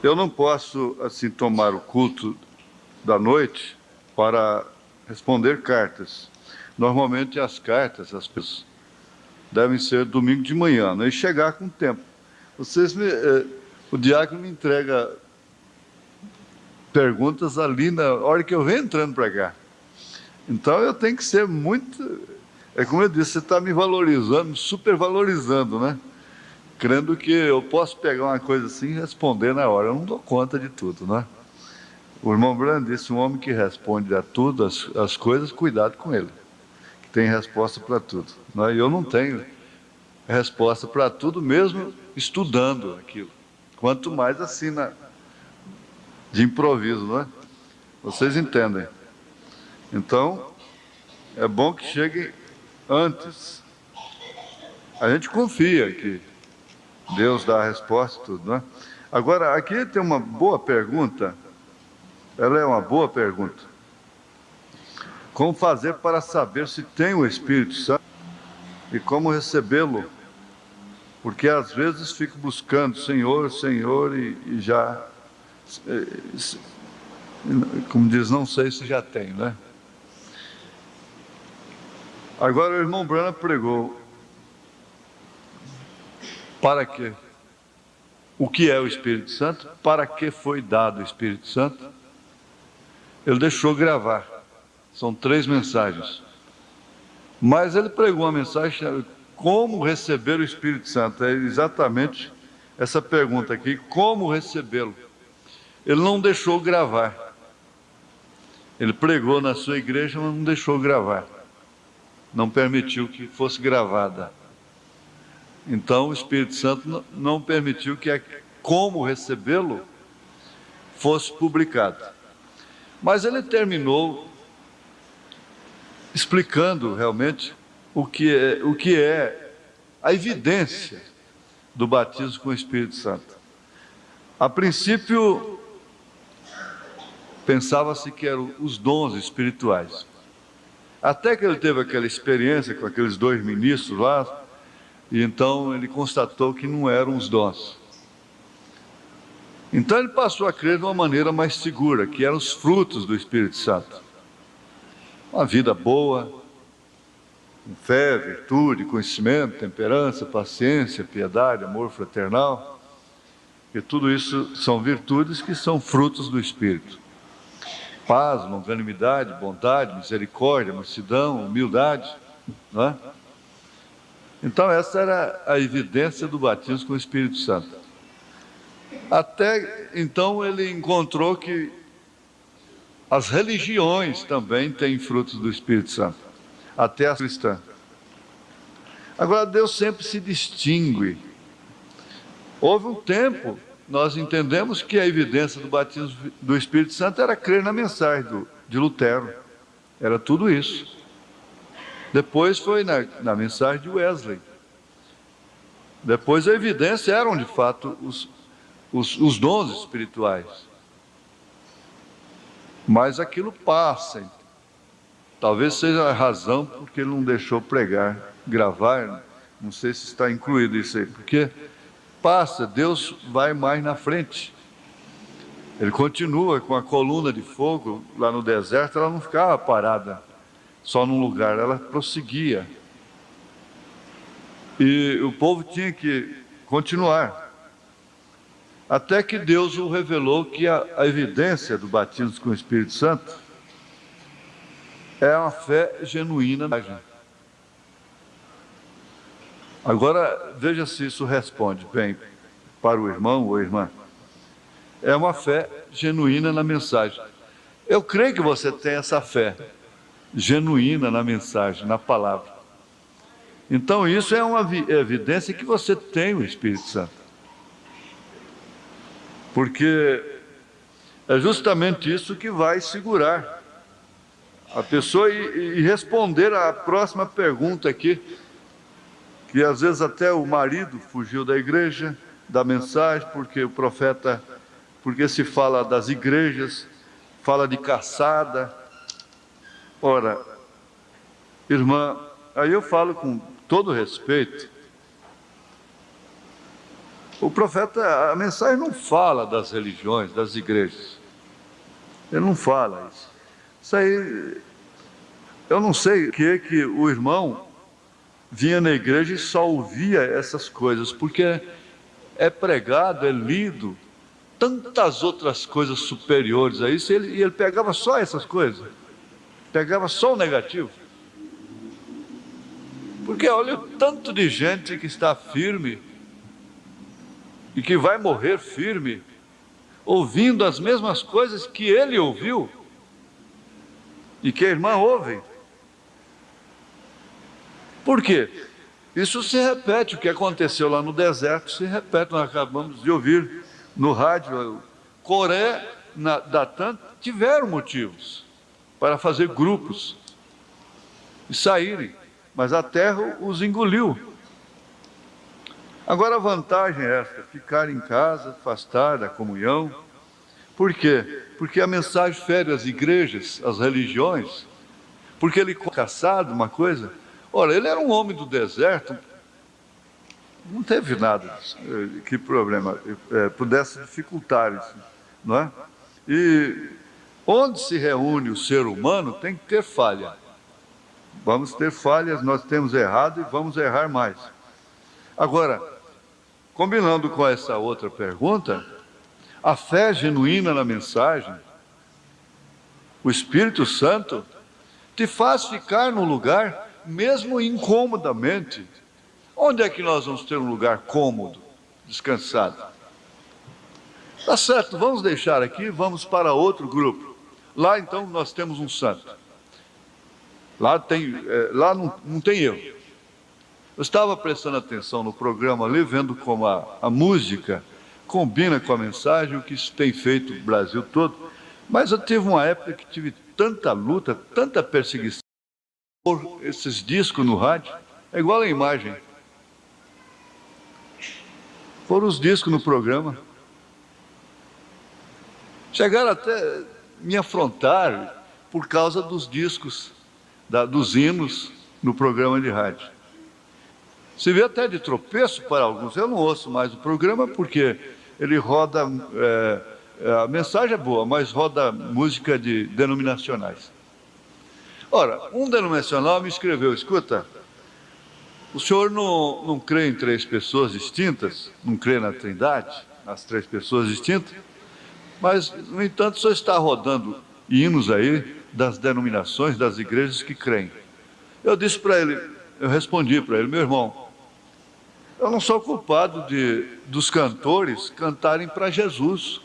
Eu não posso, assim, tomar o culto da noite para responder cartas. Normalmente as cartas, as pessoas devem ser domingo de manhã, né? E chegar com tempo. O diácono me entrega perguntas ali na hora que eu venho entrando para cá. Então eu tenho que ser muito... É como eu disse, você está me valorizando, me supervalorizando, né? Crendo que eu posso pegar uma coisa assim e responder na hora. Eu não dou conta de tudo, né? O irmão Brando disse, um homem que responde a tudo, as coisas, cuidado com ele. Que tem resposta para tudo. Né? Eu não tenho resposta para tudo, mesmo estudando aquilo. Quanto mais assim, de improviso, não é? Vocês entendem. Então, é bom que chegue antes. A gente confia que Deus dá a resposta e tudo, não é? Agora, aqui tem uma boa pergunta. Ela é uma boa pergunta. Como fazer para saber se tem o Espírito Santo e como recebê-lo? Porque às vezes fico buscando Senhor, Senhor e já, como diz, não sei se já tenho, né? Agora o irmão Branham pregou. Para quê? O que é o Espírito Santo? Para que foi dado o Espírito Santo? Ele deixou gravar. São 3 mensagens. Mas ele pregou uma mensagem, como receber o Espírito Santo? É exatamente essa pergunta aqui, como recebê-lo? Ele não deixou gravar. Ele pregou na sua igreja, mas não deixou gravar. Não permitiu que fosse gravada. Então o Espírito Santo não permitiu que como recebê-lo fosse publicado. Mas ele terminou explicando realmente o que é a evidência do batismo com o Espírito Santo. A princípio, pensava-se que eram os dons espirituais. Até que ele teve aquela experiência com aqueles 2 ministros lá, e então ele constatou que não eram os dons. Então ele passou a crer de uma maneira mais segura, que eram os frutos do Espírito Santo. Uma vida boa, com fé, virtude, conhecimento, temperança, paciência, piedade, amor fraternal. E tudo isso são virtudes que são frutos do Espírito. Paz, longanimidade, bondade, misericórdia, mansidão, humildade, não é? Então essa era a evidência do batismo com o Espírito Santo. Até então ele encontrou que as religiões também têm frutos do Espírito Santo, até a cristã. Agora Deus sempre se distingue. Houve um tempo, nós entendemos que a evidência do batismo do Espírito Santo era crer na mensagem de Lutero. Era tudo isso. Depois foi na mensagem de Wesley. Depois a evidência eram de fato os dons espirituais. Mas aquilo passa. Talvez seja a razão porque ele não deixou pregar, gravar. Não sei se está incluído isso aí. Porque passa, Deus vai mais na frente. Ele continua com a coluna de fogo lá no deserto, ela não ficava parada só num lugar, ela prosseguia. E o povo tinha que continuar. Até que Deus o revelou que a evidência do batismo com o Espírito Santo é uma fé genuína. Agora, veja se isso responde bem para o irmão ou irmã. É uma fé genuína na mensagem. Eu creio que você tem essa fé genuína na mensagem, na palavra. Então, isso é uma evidência que você tem o Espírito Santo. Porque é justamente isso que vai segurar a pessoa e responder à próxima pergunta aqui, que às vezes até o marido fugiu da igreja, da mensagem, porque o profeta, porque se fala das igrejas, fala de caçada. Ora, irmã, aí eu falo com todo respeito, o profeta, a mensagem não fala das religiões, das igrejas. Ele não fala isso. Isso aí, eu não sei o que o irmão vinha na igreja e só ouvia essas coisas, porque é pregado, é lido, tantas outras coisas superiores a isso, e ele pegava só essas coisas, pegava só o negativo. Porque olha o tanto de gente que está firme e que vai morrer firme, ouvindo as mesmas coisas que ele ouviu e que a irmã ouve. Por quê? Isso se repete, o que aconteceu lá no deserto se repete, nós acabamos de ouvir no rádio, Coré, Datan, tiveram motivos para fazer grupos e saírem, mas a terra os engoliu. Agora a vantagem é essa, ficar em casa, afastar da comunhão. Por quê? Porque a mensagem fere as igrejas, as religiões, porque ele caçado uma coisa. Ora, ele era um homem do deserto, não teve nada que problema pudesse dificultar isso, não é? E onde se reúne o ser humano tem que ter falha. Vamos ter falhas, nós temos errado e vamos errar mais. Agora, combinando com essa outra pergunta, a fé genuína na mensagem, o Espírito Santo, te faz ficar num lugar, mesmo incomodamente. Onde é que nós vamos ter um lugar cômodo, descansado? Tá certo, vamos deixar aqui, vamos para outro grupo. Lá então nós temos um santo. Lá não tem erro. Eu estava prestando atenção no programa ali, vendo como a música combina com a mensagem, o que isso tem feito no Brasil todo. Mas eu tive uma época que tive tanta luta, tanta perseguição por esses discos no rádio. É igual a imagem. Foram os discos no programa. Chegaram até me afrontar por causa dos discos, dos hinos no programa de rádio. Se vê até de tropeço para alguns. Eu não ouço mais o programa porque ele roda, a mensagem é boa, mas roda música de denominacionais. Ora, um denominacional me escreveu, escuta, o senhor não crê em três pessoas distintas, não crê na Trindade, nas três pessoas distintas, mas, no entanto, o senhor está rodando hinos aí das denominações, das igrejas que creem. Eu disse para ele, eu respondi para ele, meu irmão, eu não sou culpado dos cantores cantarem para Jesus.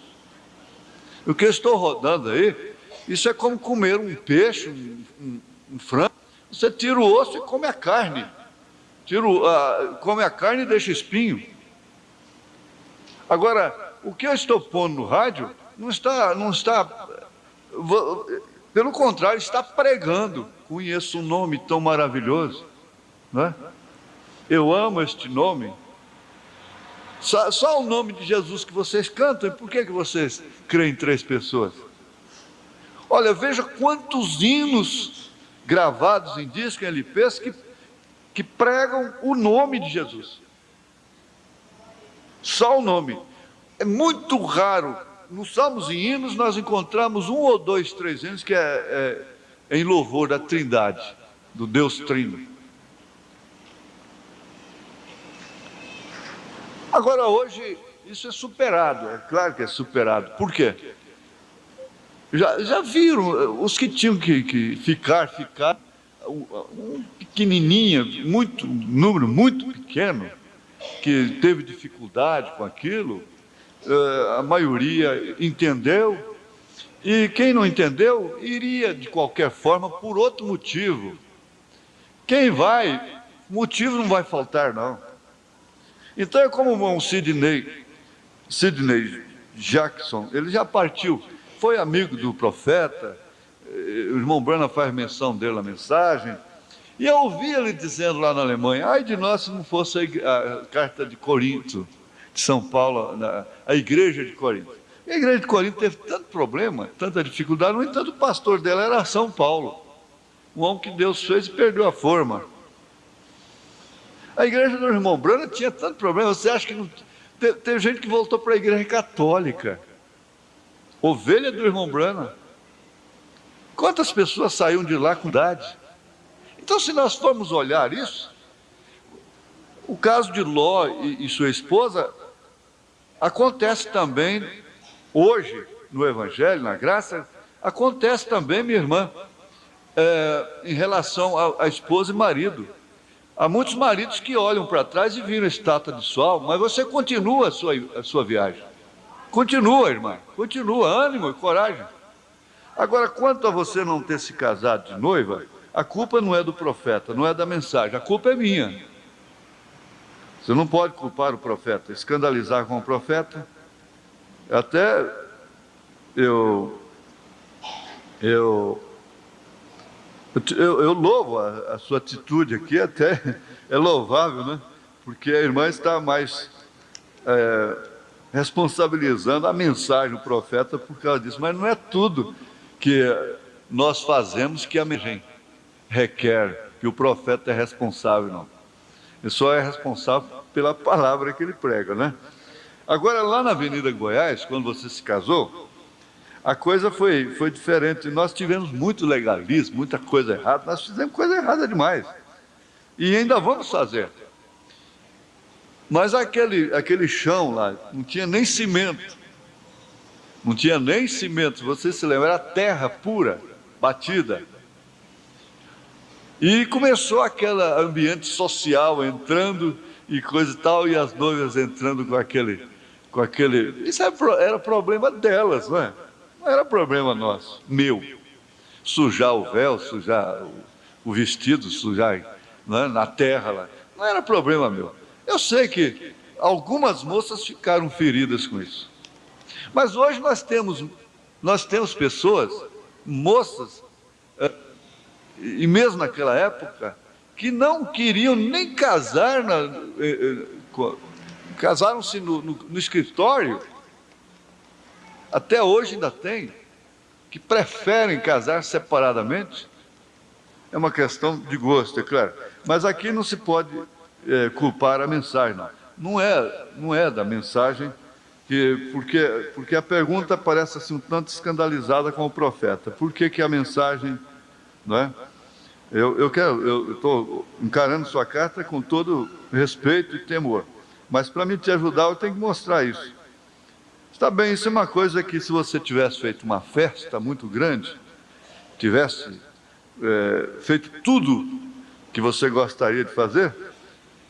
O que eu estou rodando aí, isso é como comer um peixe, um frango. Você tira o osso e come a carne. Come a carne e deixa espinho. Agora, o que eu estou pondo no rádio não está, pelo contrário, está pregando. Conheço um nome tão maravilhoso, não é? Eu amo este nome. Só o nome de Jesus que vocês cantam, e por que vocês creem em três pessoas? Olha, veja quantos hinos gravados em disco, em LPs, que pregam o nome de Jesus. Só o nome. É muito raro. Nos salmos e hinos nós encontramos um ou dois, três hinos que é em louvor da Trindade, do Deus Trino. Agora, hoje, isso é superado, é claro que é superado. Por quê? Já viram, os que tinham que ficar, um pequenininho, número muito pequeno, que teve dificuldade com aquilo, a maioria entendeu, e quem não entendeu, iria de qualquer forma por outro motivo. Quem vai, motivo não vai faltar, não. Então é como o irmão Sidney Jackson, ele já partiu, foi amigo do profeta, o irmão Branham faz menção dele na mensagem, e eu ouvi ele dizendo lá na Alemanha, ai de nós se não fosse a carta de Corinto, de São Paulo, a igreja de Corinto. E a igreja de Corinto teve tanto problema, tanta dificuldade, no entanto o pastor dela era São Paulo, um homem que Deus fez e perdeu a forma. A igreja do irmão Branham tinha tanto problema, você acha que não... Tem gente que voltou para a igreja católica, ovelha do irmão Branham. Quantas pessoas saíram de lá com idade? Então, se nós formos olhar isso, o caso de Ló e sua esposa acontece também hoje no Evangelho, na graça, acontece também, minha irmã, em relação à esposa e marido. Há muitos maridos que olham para trás e viram a estátua de sol, mas você continua a sua viagem. Continua, irmã, continua, ânimo e coragem. Agora, quanto a você não ter se casado de noiva, a culpa não é do profeta, não é da mensagem, a culpa é minha. Você não pode culpar o profeta, escandalizar com o profeta, Até eu, eu, eu louvo a sua atitude aqui, até é louvável, né? Porque a irmã está mais responsabilizando a mensagem do profeta por causa disso. Mas não é tudo que nós fazemos que a mensagem requer, que o profeta é responsável, não. Ele só é responsável pela palavra que ele prega, né? Agora, lá na Avenida Goiás, quando você se casou, a coisa foi diferente. Nós tivemos muito legalismo, muita coisa errada. Nós fizemos coisa errada demais. E ainda vamos fazer. Mas aquele chão lá, não tinha nem cimento. Não tinha nem cimento. Você se lembra, era terra pura, batida. E começou aquele ambiente social entrando e coisa e tal, e as noivas entrando com aquele. Isso era problema delas, não é? Não era problema nosso, meu. Sujar o véu, sujar o vestido, sujar, né, na terra lá. Não era problema meu. Eu sei que algumas moças ficaram feridas com isso. Mas hoje nós temos pessoas, moças, e mesmo naquela época, que não queriam nem casar, casaram-se no escritório, até hoje ainda tem, que preferem casar separadamente. É uma questão de gosto, é claro. Mas aqui não se pode culpar a mensagem, não. Não é da mensagem, porque a pergunta parece assim um tanto escandalizada com o profeta. Por que a mensagem, não é? Eu estou encarando sua carta com todo respeito e temor. Mas para me te ajudar, eu tenho que mostrar isso. Está bem, isso é uma coisa que, se você tivesse feito uma festa muito grande, tivesse feito tudo que você gostaria de fazer,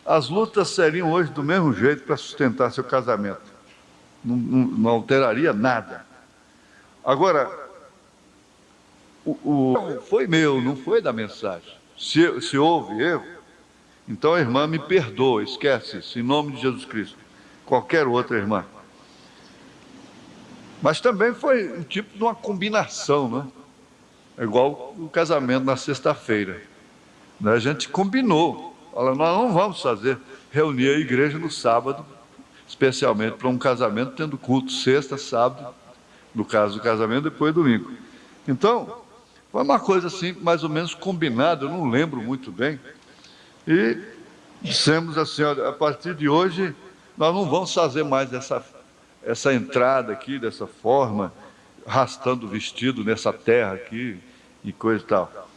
as lutas seriam hoje do mesmo jeito para sustentar seu casamento. Não alteraria nada. Agora, foi meu, não foi da mensagem. Se houve erro, então a irmã me perdoa, esquece isso, em nome de Jesus Cristo. Qualquer outra irmã. Mas também foi um tipo de uma combinação, né? É igual o casamento na sexta-feira. A gente combinou. Fala, nós não vamos reunir a igreja no sábado, especialmente para um casamento, tendo culto sexta, sábado, no caso do casamento, depois domingo. Então, foi uma coisa assim, mais ou menos combinada, eu não lembro muito bem. E dissemos assim, olha, a partir de hoje, nós não vamos fazer mais essa entrada aqui, dessa forma, arrastando o vestido nessa terra aqui e coisa e tal.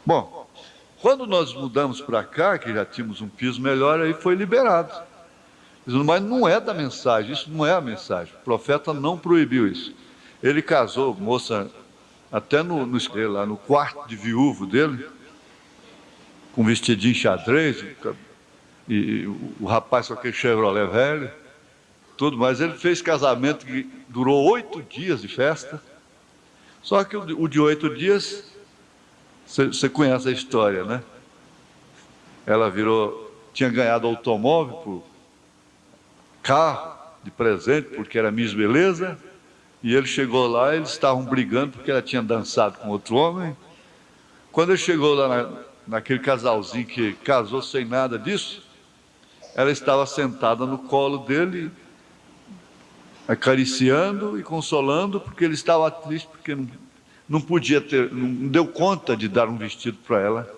Bom, quando nós mudamos para cá, que já tínhamos um piso melhor, aí foi liberado. Mas não é da mensagem, isso não é a mensagem. O profeta não proibiu isso. Ele casou, moça, até lá no quarto de viúvo dele, com vestidinho xadrez, e o rapaz com aquele Chevrolet velho, tudo, mas ele fez casamento que durou 8 dias de festa. Só que o de 8 dias, você conhece a história, né? Ela tinha ganhado automóvel, carro de presente, porque era Miss Beleza, e ele chegou lá, eles estavam brigando porque ela tinha dançado com outro homem. Quando ele chegou lá naquele casalzinho que casou sem nada disso, ela estava sentada no colo dele, acariciando e consolando, porque ele estava triste, porque não podia não deu conta de dar um vestido para ela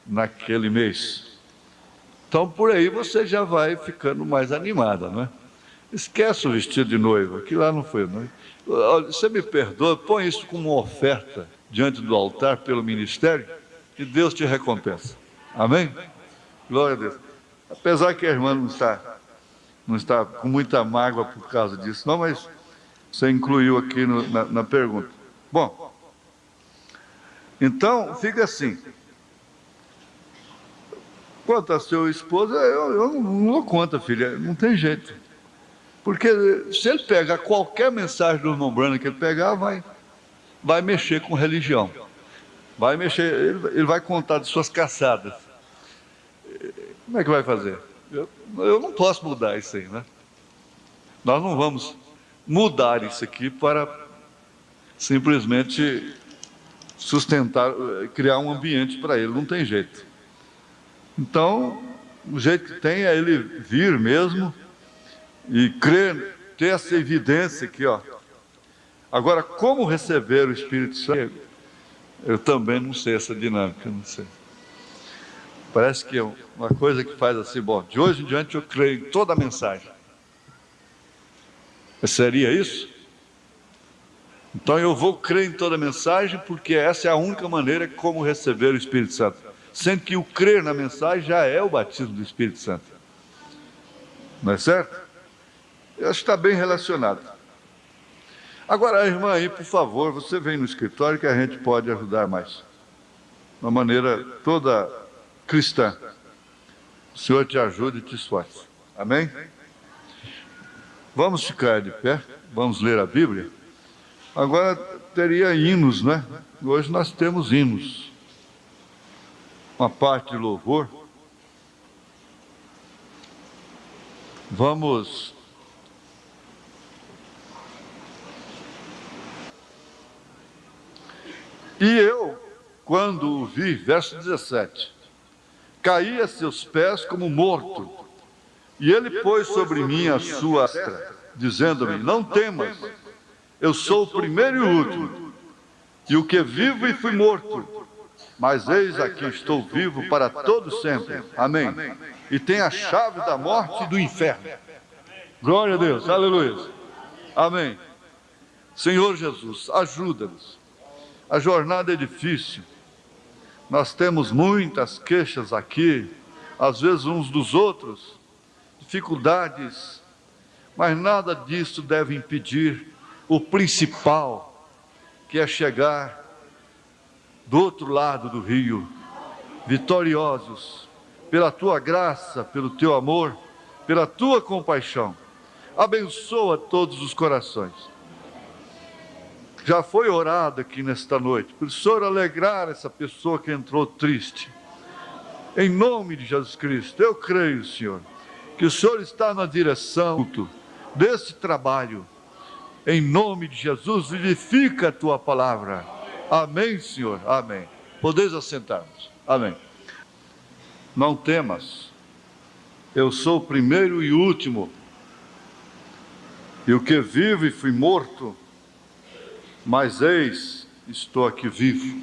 naquele mês. Então, por aí você já vai ficando mais animada, não é? Esquece o vestido de noiva, que lá não foi noiva. Olha, você me perdoa, põe isso como uma oferta diante do altar pelo ministério, e Deus te recompensa. Amém? Glória a Deus. Apesar que a irmã não está com muita mágoa por causa disso, não, mas você incluiu aqui na pergunta. Bom, então fica assim. Quanto a seu esposo, eu não dou conta, filha, não tem jeito. Porque se ele pegar qualquer mensagem do irmão Branham que ele pegar, vai mexer com religião. Vai mexer, ele vai contar de suas caçadas. Como é que vai fazer? Eu não posso mudar isso aí, né? Nós não vamos mudar isso aqui para simplesmente sustentar, criar um ambiente para ele, não tem jeito. Então, o jeito que tem é ele vir mesmo e crer, ter essa evidência aqui, ó. Agora, como receber o Espírito Santo? Eu também não sei essa dinâmica, não sei. Parece que é uma coisa que faz assim, bom, de hoje em diante eu creio em toda a mensagem. Seria isso? Então eu vou crer em toda a mensagem, porque essa é a única maneira como receber o Espírito Santo. Sendo que o crer na mensagem já é o batismo do Espírito Santo. Não é certo? Eu acho que está bem relacionado. Agora, a irmã aí, por favor, você vem no escritório que a gente pode ajudar mais. De uma maneira toda cristã. O Senhor te ajude e te esforce. Amém? Vamos ficar de pé, vamos ler a Bíblia. Agora teria hinos, né? Hoje nós temos hinos. Uma parte de louvor. Vamos. E eu, quando o vi, verso 17, caí a seus pés como morto, e ele pôs sobre mim a sua astra, dizendo-me: não temas, eu sou o primeiro e o último, e o que vivo e fui morto, mas eis aqui estou vivo para todo sempre. Amém. E tem a chave da morte e do inferno. Glória a Deus, aleluia. Amém. Senhor Jesus, ajuda-nos. A jornada é difícil. Nós temos muitas queixas aqui, às vezes uns dos outros, dificuldades, mas nada disso deve impedir o principal, que é chegar do outro lado do rio, vitoriosos, pela tua graça, pelo teu amor, pela tua compaixão. Abençoa todos os corações. Já foi orado aqui nesta noite, para o Senhor alegrar essa pessoa que entrou triste. Em nome de Jesus Cristo, eu creio, Senhor, que o Senhor está na direção desse trabalho. Em nome de Jesus, vivifica a tua palavra. Amém, Senhor, amém. Podeis assentar-nos. Amém. Não temas, eu sou o primeiro e o último, e o que vivo e fui morto, mas eis, estou aqui vivo,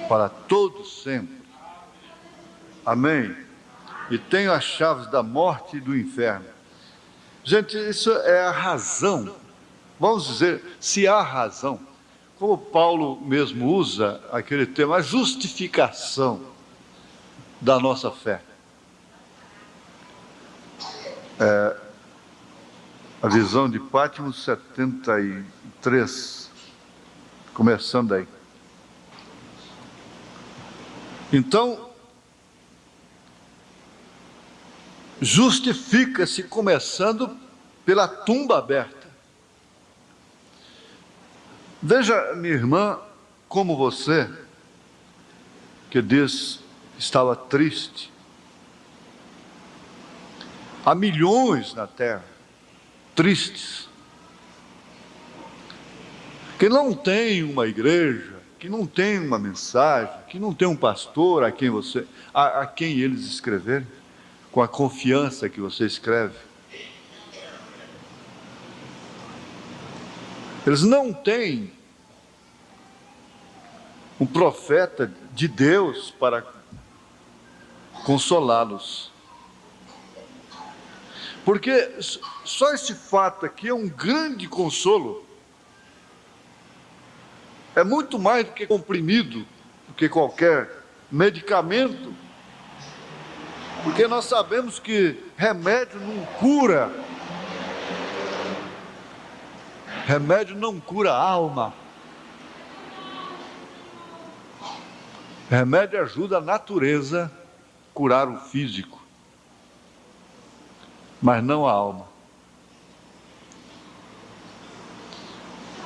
para todo sempre. Amém. E tenho as chaves da morte e do inferno. Gente, isso é a razão. Vamos dizer, se há razão, como Paulo mesmo usa aquele termo, a justificação da nossa fé. A visão de Patmos 73, começando aí. Então, justifica-se começando pela tumba aberta. Veja, minha irmã, como você, que diz que estava triste. Há milhões na terra tristes, que não tem uma igreja, que não tem uma mensagem, que não tem um pastor a quem eles escreverem, com a confiança que você escreve. Eles não têm um profeta de Deus para consolá-los. Porque só esse fato aqui é um grande consolo. É muito mais do que comprimido, do que qualquer medicamento. Porque nós sabemos que remédio não cura. Remédio não cura a alma. Remédio ajuda a natureza a curar o físico, mas não a alma.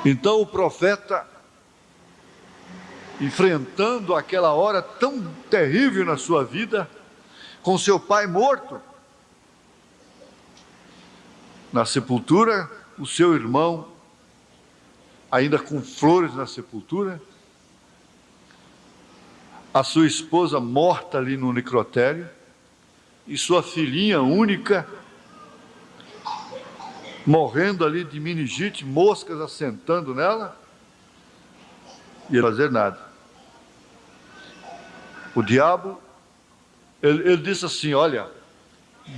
Então o profeta, enfrentando aquela hora tão terrível na sua vida, com seu pai morto, na sepultura, o seu irmão ainda com flores na sepultura, a sua esposa morta ali no necrotério, e sua filhinha única morrendo ali de meningite, moscas assentando nela, e ele não fazer nada. O diabo, ele disse assim: olha,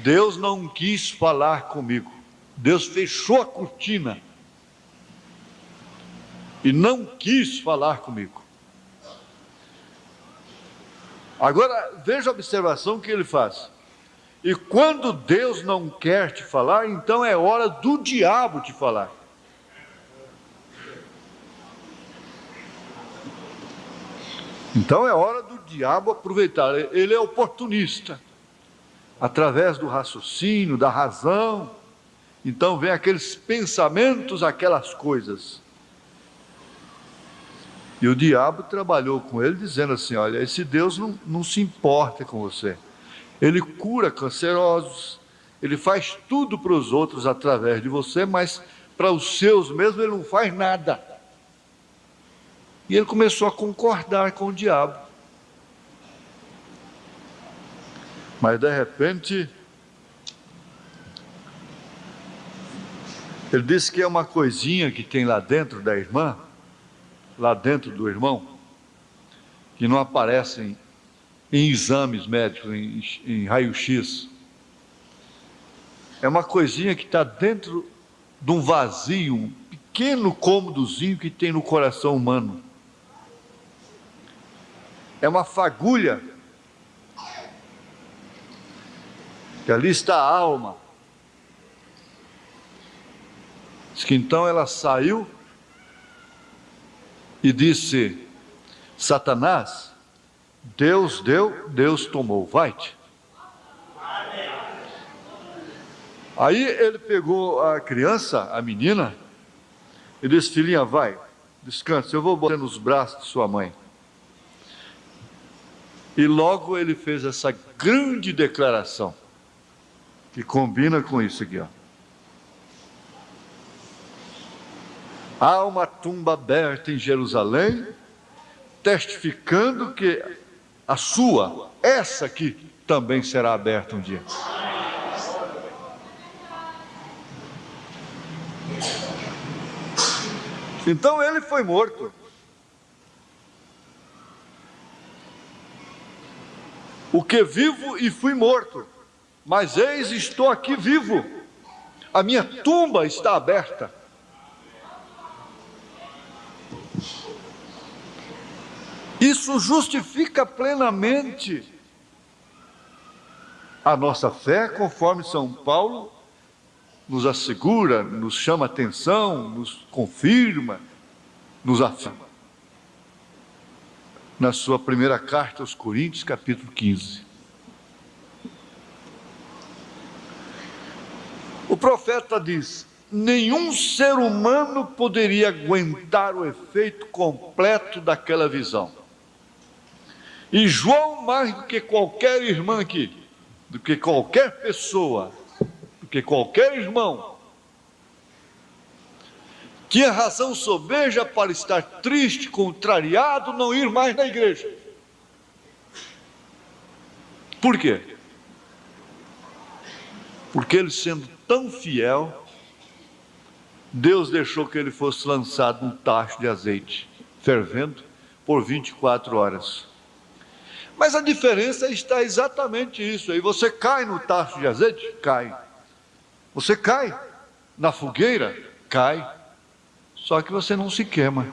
Deus não quis falar comigo, Deus fechou a cortina e não quis falar comigo. Agora, veja a observação que ele faz. E quando Deus não quer te falar, então é hora do diabo te falar. Então é hora do diabo aproveitar. Ele é oportunista. Através do raciocínio, da razão. Então vem aqueles pensamentos, aquelas coisas. E o diabo trabalhou com ele dizendo assim: olha, esse Deus não se importa com você. Ele cura cancerosos, ele faz tudo para os outros através de você, mas para os seus mesmo ele não faz nada. E ele começou a concordar com o diabo. Mas de repente, ele disse que é uma coisinha que tem lá dentro da irmã, lá dentro do irmão, que não aparecem em exames médicos, em raio-x. É uma coisinha que está dentro de um vazio, um pequeno cômodozinho que tem no coração humano. É uma fagulha, que ali está a alma. Diz que então ela saiu e disse: Satanás, Deus deu, Deus tomou, vai-te. Aí ele pegou a criança, a menina, e disse: filhinha, vai, descansa, eu vou botar nos braços de sua mãe. E logo ele fez essa grande declaração, que combina com isso aqui, ó. Há uma tumba aberta em Jerusalém, testificando que a sua, essa aqui, também será aberta um dia. Então ele foi morto. O que vivo e fui morto, mas eis estou aqui vivo. A minha tumba está aberta. Isso justifica plenamente a nossa fé, conforme São Paulo nos assegura, nos chama a atenção, nos confirma, nos afirma. Na sua primeira carta aos Coríntios, capítulo 15. O profeta diz: nenhum ser humano poderia aguentar o efeito completo daquela visão. E João, mais do que qualquer irmã aqui, do que qualquer pessoa, do que qualquer irmão, tinha razão sobeja para estar triste, contrariado, não ir mais na igreja. Por quê? Porque ele, sendo tão fiel, Deus deixou que ele fosse lançado num tacho de azeite, fervendo, por 24 horas. Mas a diferença está exatamente isso aí. Você cai no tacho de azeite? Cai. Você cai na fogueira? Cai. Só que você não se queima.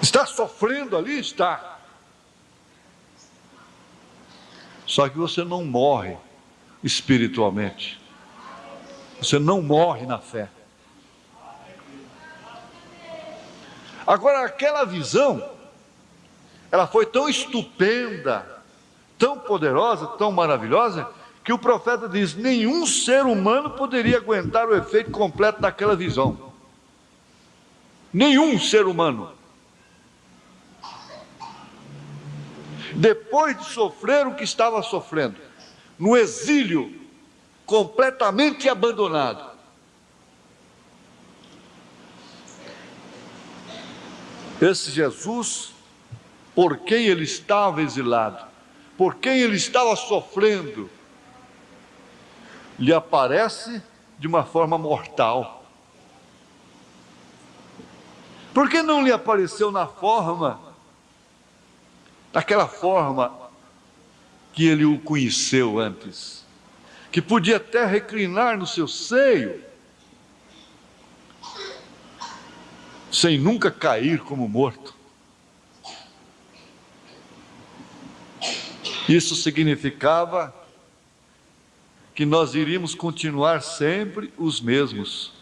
Está sofrendo ali? Está. Só que você não morre espiritualmente. Você não morre na fé. Agora, aquela visão, ela foi tão estupenda, tão poderosa, tão maravilhosa, que o profeta diz: nenhum ser humano poderia aguentar o efeito completo daquela visão. Nenhum ser humano. Depois de sofrer o que estava sofrendo, no exílio, completamente abandonado. Esse Jesus, por quem ele estava exilado, por quem ele estava sofrendo, lhe aparece de uma forma mortal. Por que não lhe apareceu daquela forma que ele o conheceu antes? Que podia até reclinar no seu seio, sem nunca cair como morto. Isso significava que nós iríamos continuar sempre os mesmos.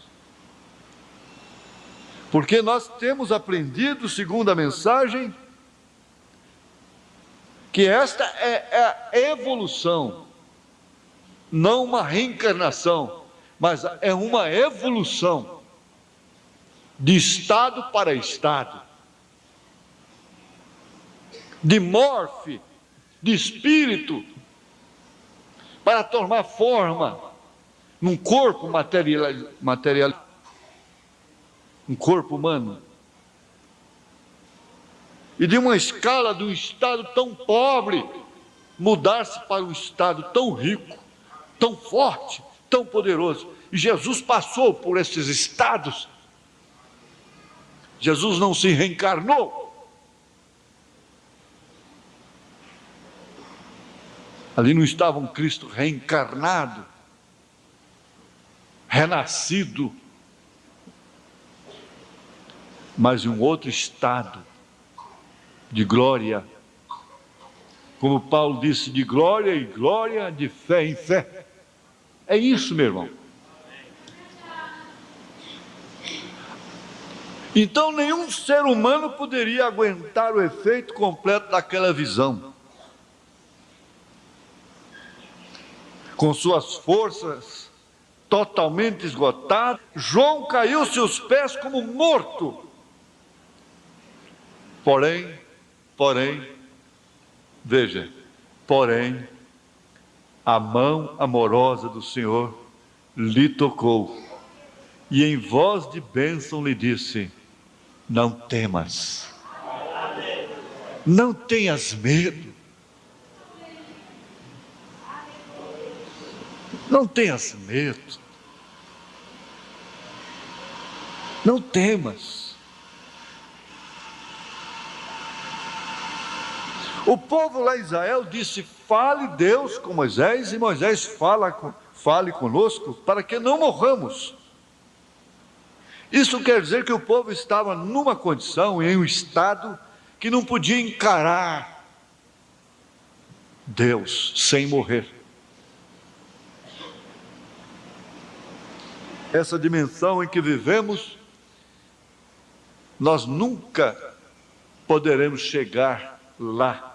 Porque nós temos aprendido, segundo a mensagem, que esta é a evolução, não uma reencarnação, mas é uma evolução de estado para estado, de morfe, de espírito, para tomar forma num corpo material, um corpo humano, e de uma escala de um estado tão pobre, mudar-se para um estado tão rico, tão forte, tão poderoso. E Jesus passou por esses estados. Jesus não se reencarnou. Ali não estava um Cristo reencarnado, renascido, mas em um outro estado de glória. Como Paulo disse, de glória em glória, de fé em fé. É isso, meu irmão. Então nenhum ser humano poderia aguentar o efeito completo daquela visão. Com suas forças totalmente esgotadas, João caiu aos seus pés como morto. Porém, a mão amorosa do Senhor lhe tocou, e em voz de bênção lhe disse: não temas, não tenhas medo, não tenhas medo, não temas. O povo lá em Israel disse: fale Deus com Moisés, e Moisés fale conosco, para que não morramos. Isso quer dizer que o povo estava numa condição, em um estado, que não podia encarar Deus sem morrer. Essa dimensão em que vivemos, nós nunca poderemos chegar lá.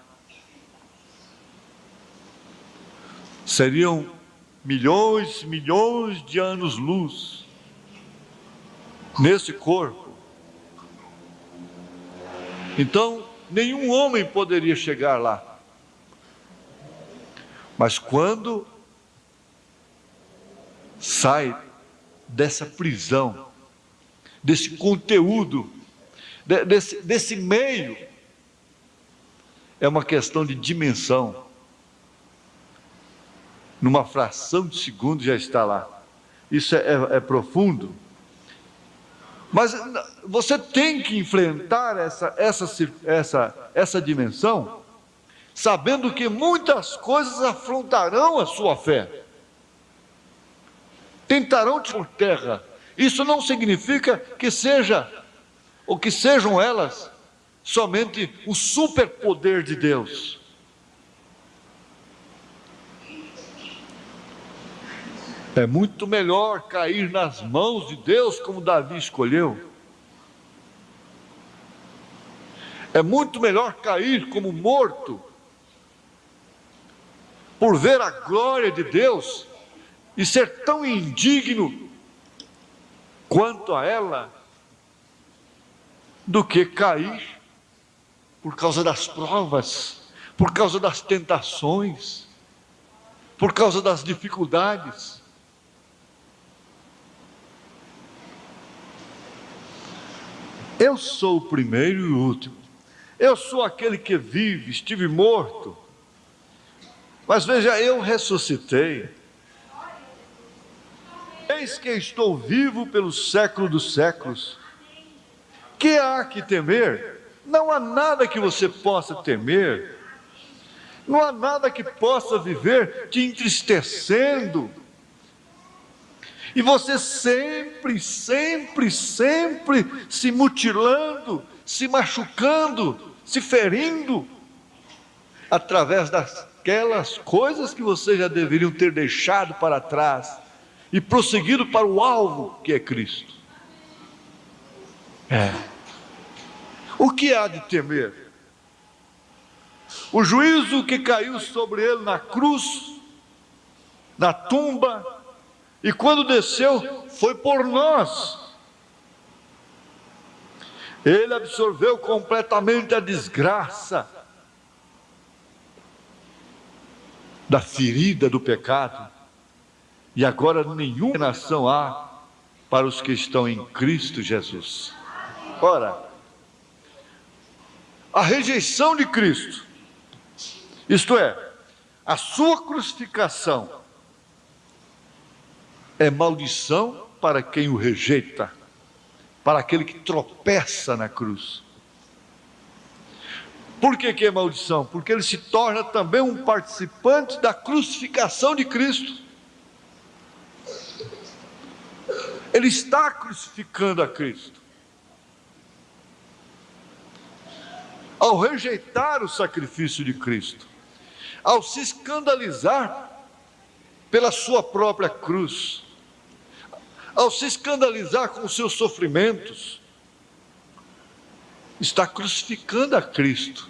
Seriam milhões de anos-luz nesse corpo. Então, nenhum homem poderia chegar lá. Mas quando sai dessa prisão, desse conteúdo, desse meio, é uma questão de dimensão. Numa fração de segundo já está lá. Isso é profundo. Mas você tem que enfrentar essa dimensão, sabendo que muitas coisas afrontarão a sua fé, tentarão te por terra. Isso não significa que sejam elas somente o superpoder de Deus. É muito melhor cair nas mãos de Deus, como Davi escolheu. É muito melhor cair como morto, por ver a glória de Deus e ser tão indigno quanto a ela, do que cair por causa das provas, por causa das tentações, por causa das dificuldades. Eu sou o primeiro e o último. Eu sou aquele que vive, estive morto. Mas veja, eu ressuscitei. Eis que estou vivo pelo século dos séculos. Que há que temer? Não há nada que você possa temer. Não há nada que possa viver te entristecendo. E você sempre se mutilando, se machucando, se ferindo, através daquelas coisas que vocês já deveriam ter deixado para trás e prosseguido para o alvo, que é Cristo. O que há de temer? O juízo que caiu sobre ele na cruz, na tumba, e quando desceu, foi por nós. Ele absorveu completamente a desgraça da ferida do pecado, e agora nenhuma condenação há para os que estão em Cristo Jesus. Ora, a rejeição de Cristo, isto é, a sua crucificação, é maldição para quem o rejeita, para aquele que tropeça na cruz. Por que é maldição? Porque ele se torna também um participante da crucificação de Cristo. Ele está crucificando a Cristo. Ao rejeitar o sacrifício de Cristo, ao se escandalizar pela sua própria cruz, ao se escandalizar com os seus sofrimentos, está crucificando a Cristo.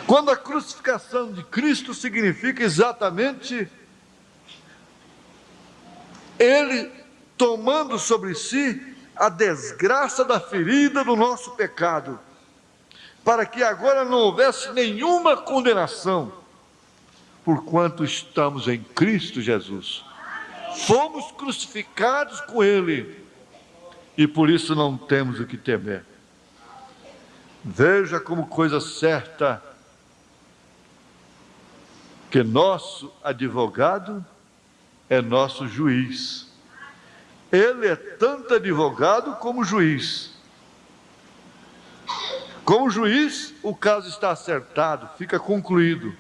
Quando a crucificação de Cristo significa exatamente Ele tomando sobre si a desgraça da ferida do nosso pecado, para que agora não houvesse nenhuma condenação, porquanto estamos em Cristo Jesus. Fomos crucificados com Ele, e por isso não temos o que temer. Veja como coisa certa, que nosso advogado é nosso juiz. Ele é tanto advogado como juiz. Como juiz, o caso está acertado, fica concluído.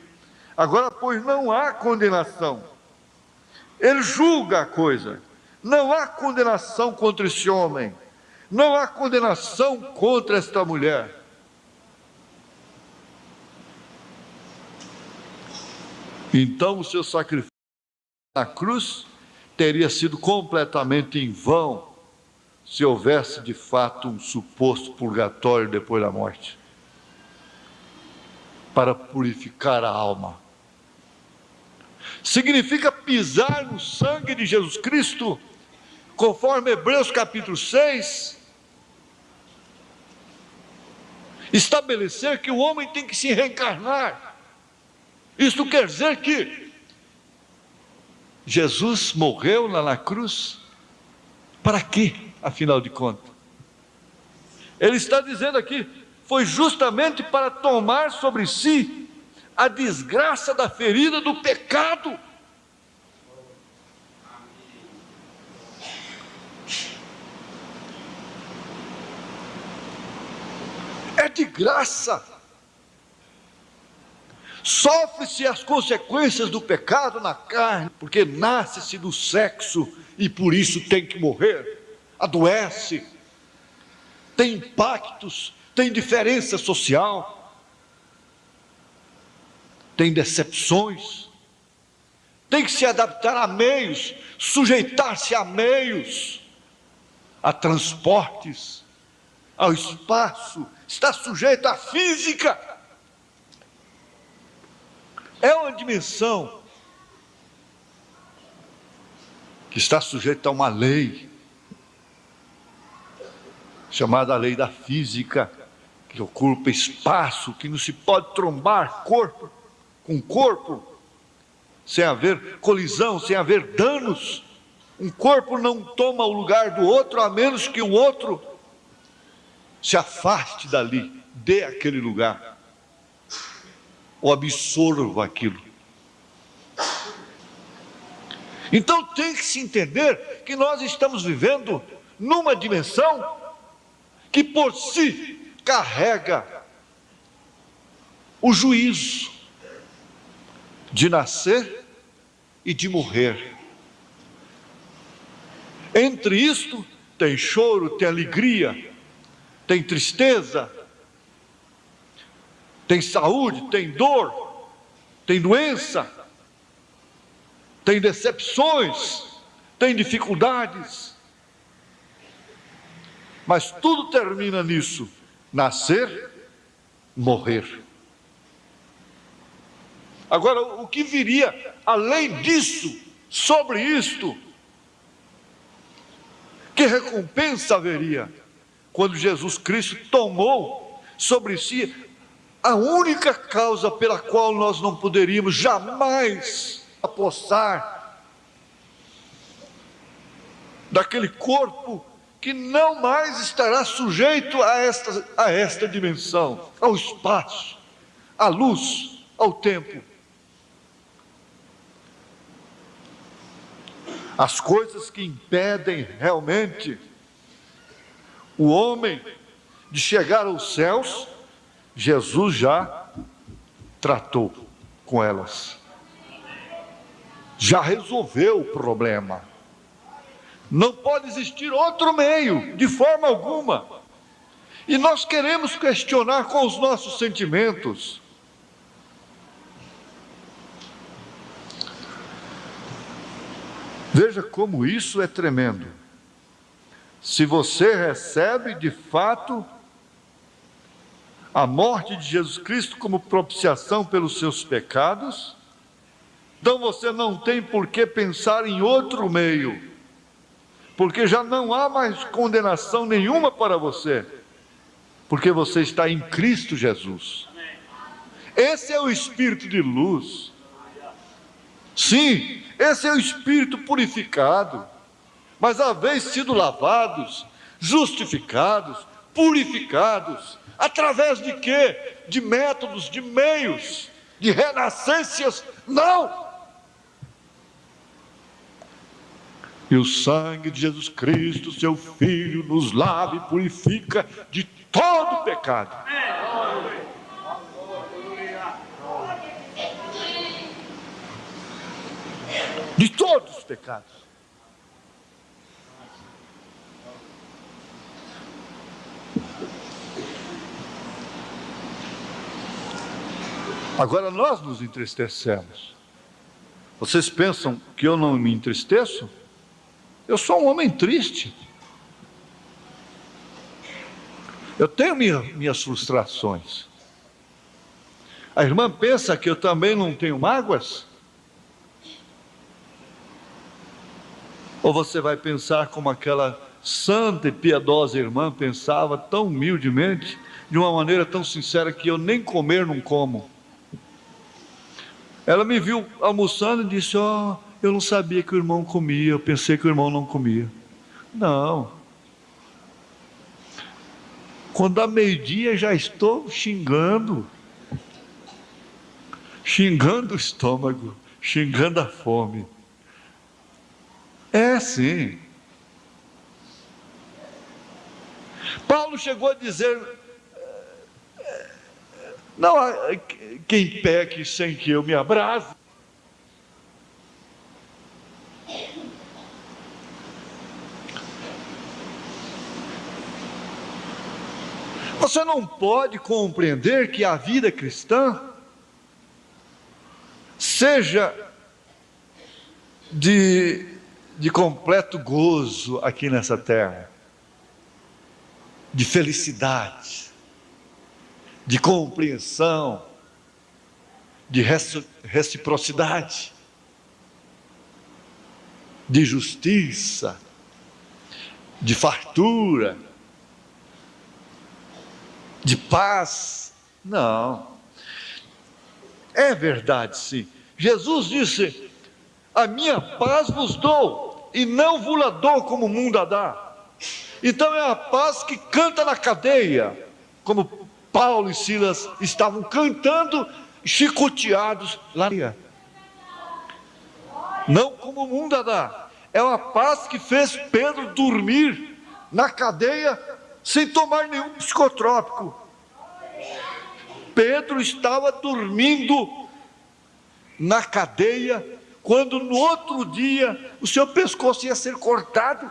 Agora, pois, não há condenação. Ele julga a coisa. Não há condenação contra esse homem. Não há condenação contra esta mulher. Então, o seu sacrifício na cruz teria sido completamente em vão, se houvesse de fato um suposto purgatório depois da morte, para purificar a alma. Significa pisar no sangue de Jesus Cristo, conforme Hebreus capítulo 6, estabelecer que o homem tem que se reencarnar. Isto quer dizer que Jesus morreu lá na cruz, para quê, afinal de contas? Ele está dizendo aqui, foi justamente para tomar sobre si a desgraça da ferida do pecado. É de graça. Sofre-se as consequências do pecado na carne, porque nasce-se do sexo e por isso tem que morrer, adoece, tem impactos, tem diferença social, tem decepções, tem que se adaptar a meios, sujeitar-se a meios, a transportes, ao espaço, está sujeito à física. É uma dimensão que está sujeita a uma lei, chamada lei da física, que ocupa espaço, que não se pode trombar corpo com corpo, sem haver colisão, sem haver danos Um corpo não toma o lugar do outro, a menos que o outro se afaste dali, dê aquele lugar, ou absorva aquilo. Então tem que se entender que nós estamos vivendo numa dimensão que por si carrega o juízo de nascer e de morrer. Entre isto tem choro, tem alegria, tem tristeza, tem saúde, tem dor, tem doença, tem decepções, tem dificuldades, mas tudo termina nisso: nascer, morrer. Agora, o que viria além disso, sobre isto? Que recompensa haveria quando Jesus Cristo tomou sobre si a única causa pela qual nós não poderíamos jamais apossar daquele corpo que não mais estará sujeito a esta dimensão, ao espaço, à luz, ao tempo. As coisas que impedem realmente o homem de chegar aos céus, Jesus já tratou com elas. Já resolveu o problema. Não pode existir outro meio, de forma alguma. E nós queremos questionar com os nossos sentimentos. Veja como isso é tremendo. Se você recebe de fato a morte de Jesus Cristo como propiciação pelos seus pecados, então você não tem por que pensar em outro meio, porque já não há mais condenação nenhuma para você, porque você está em Cristo Jesus. Esse é o Espírito de luz. Sim, esse é o Espírito purificado. Mas haveis sido lavados, justificados, purificados, através de quê? De métodos, de meios, de renascências? Não! E o sangue de Jesus Cristo, seu Filho, nos lava e purifica de todo pecado. De todos os pecados. Agora nós nos entristecemos. Vocês pensam que eu não me entristeço? Eu sou um homem triste. Eu tenho minhas frustrações. A irmã pensa que eu também não tenho mágoas? Ou você vai pensar como aquela santa e piedosa irmã pensava, tão humildemente, de uma maneira tão sincera, que eu nem comer não como. Ela me viu almoçando e disse: eu não sabia que o irmão comia, eu pensei que o irmão não comia. Não. Quando dá meio-dia já estou xingando o estômago, xingando a fome. É sim. Paulo chegou a dizer: não há quem peque sem que eu me abrase. Você não pode compreender que a vida cristã seja de completo gozo aqui nessa terra, de felicidade, de compreensão, de reciprocidade, de justiça, de fartura, de paz. Não. É verdade, sim. Jesus disse: a minha paz vos dou, e não vos dou como o mundo a dá. Então é a paz que canta na cadeia, como Paulo e Silas estavam cantando, chicoteados lá. Não como o mundo a dá. É a paz que fez Pedro dormir na cadeia sem tomar nenhum psicotrópico. Pedro estava dormindo na cadeia, quando no outro dia o seu pescoço ia ser cortado.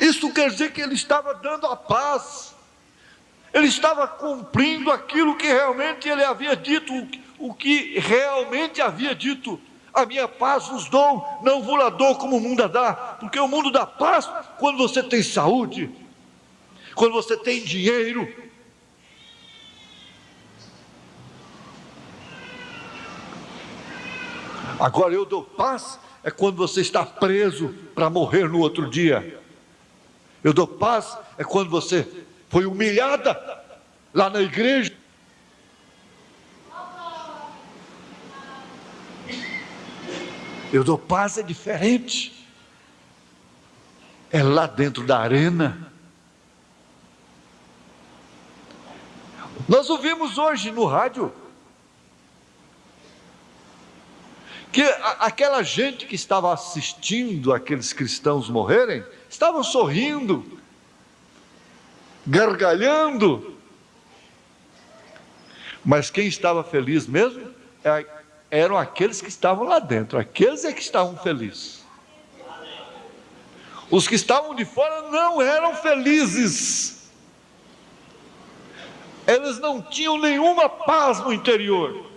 Isso quer dizer que ele estava dando a paz, ele estava cumprindo aquilo que realmente ele havia dito, o que realmente havia dito: a minha paz vos dou, não vos la dou como o mundo a dá. Porque o mundo dá paz quando você tem saúde, quando você tem dinheiro. Agora eu dou paz é quando você está preso para morrer no outro dia. Eu dou paz é quando você foi humilhada lá na igreja. Eu dou paz é diferente. É lá dentro da arena. Nós ouvimos hoje no rádio que aquela gente que estava assistindo aqueles cristãos morrerem, estavam sorrindo, gargalhando, mas quem estava feliz mesmo eram aqueles que estavam lá dentro. Aqueles é que estavam felizes. Os que estavam de fora não eram felizes. Eles não tinham nenhuma paz no interior.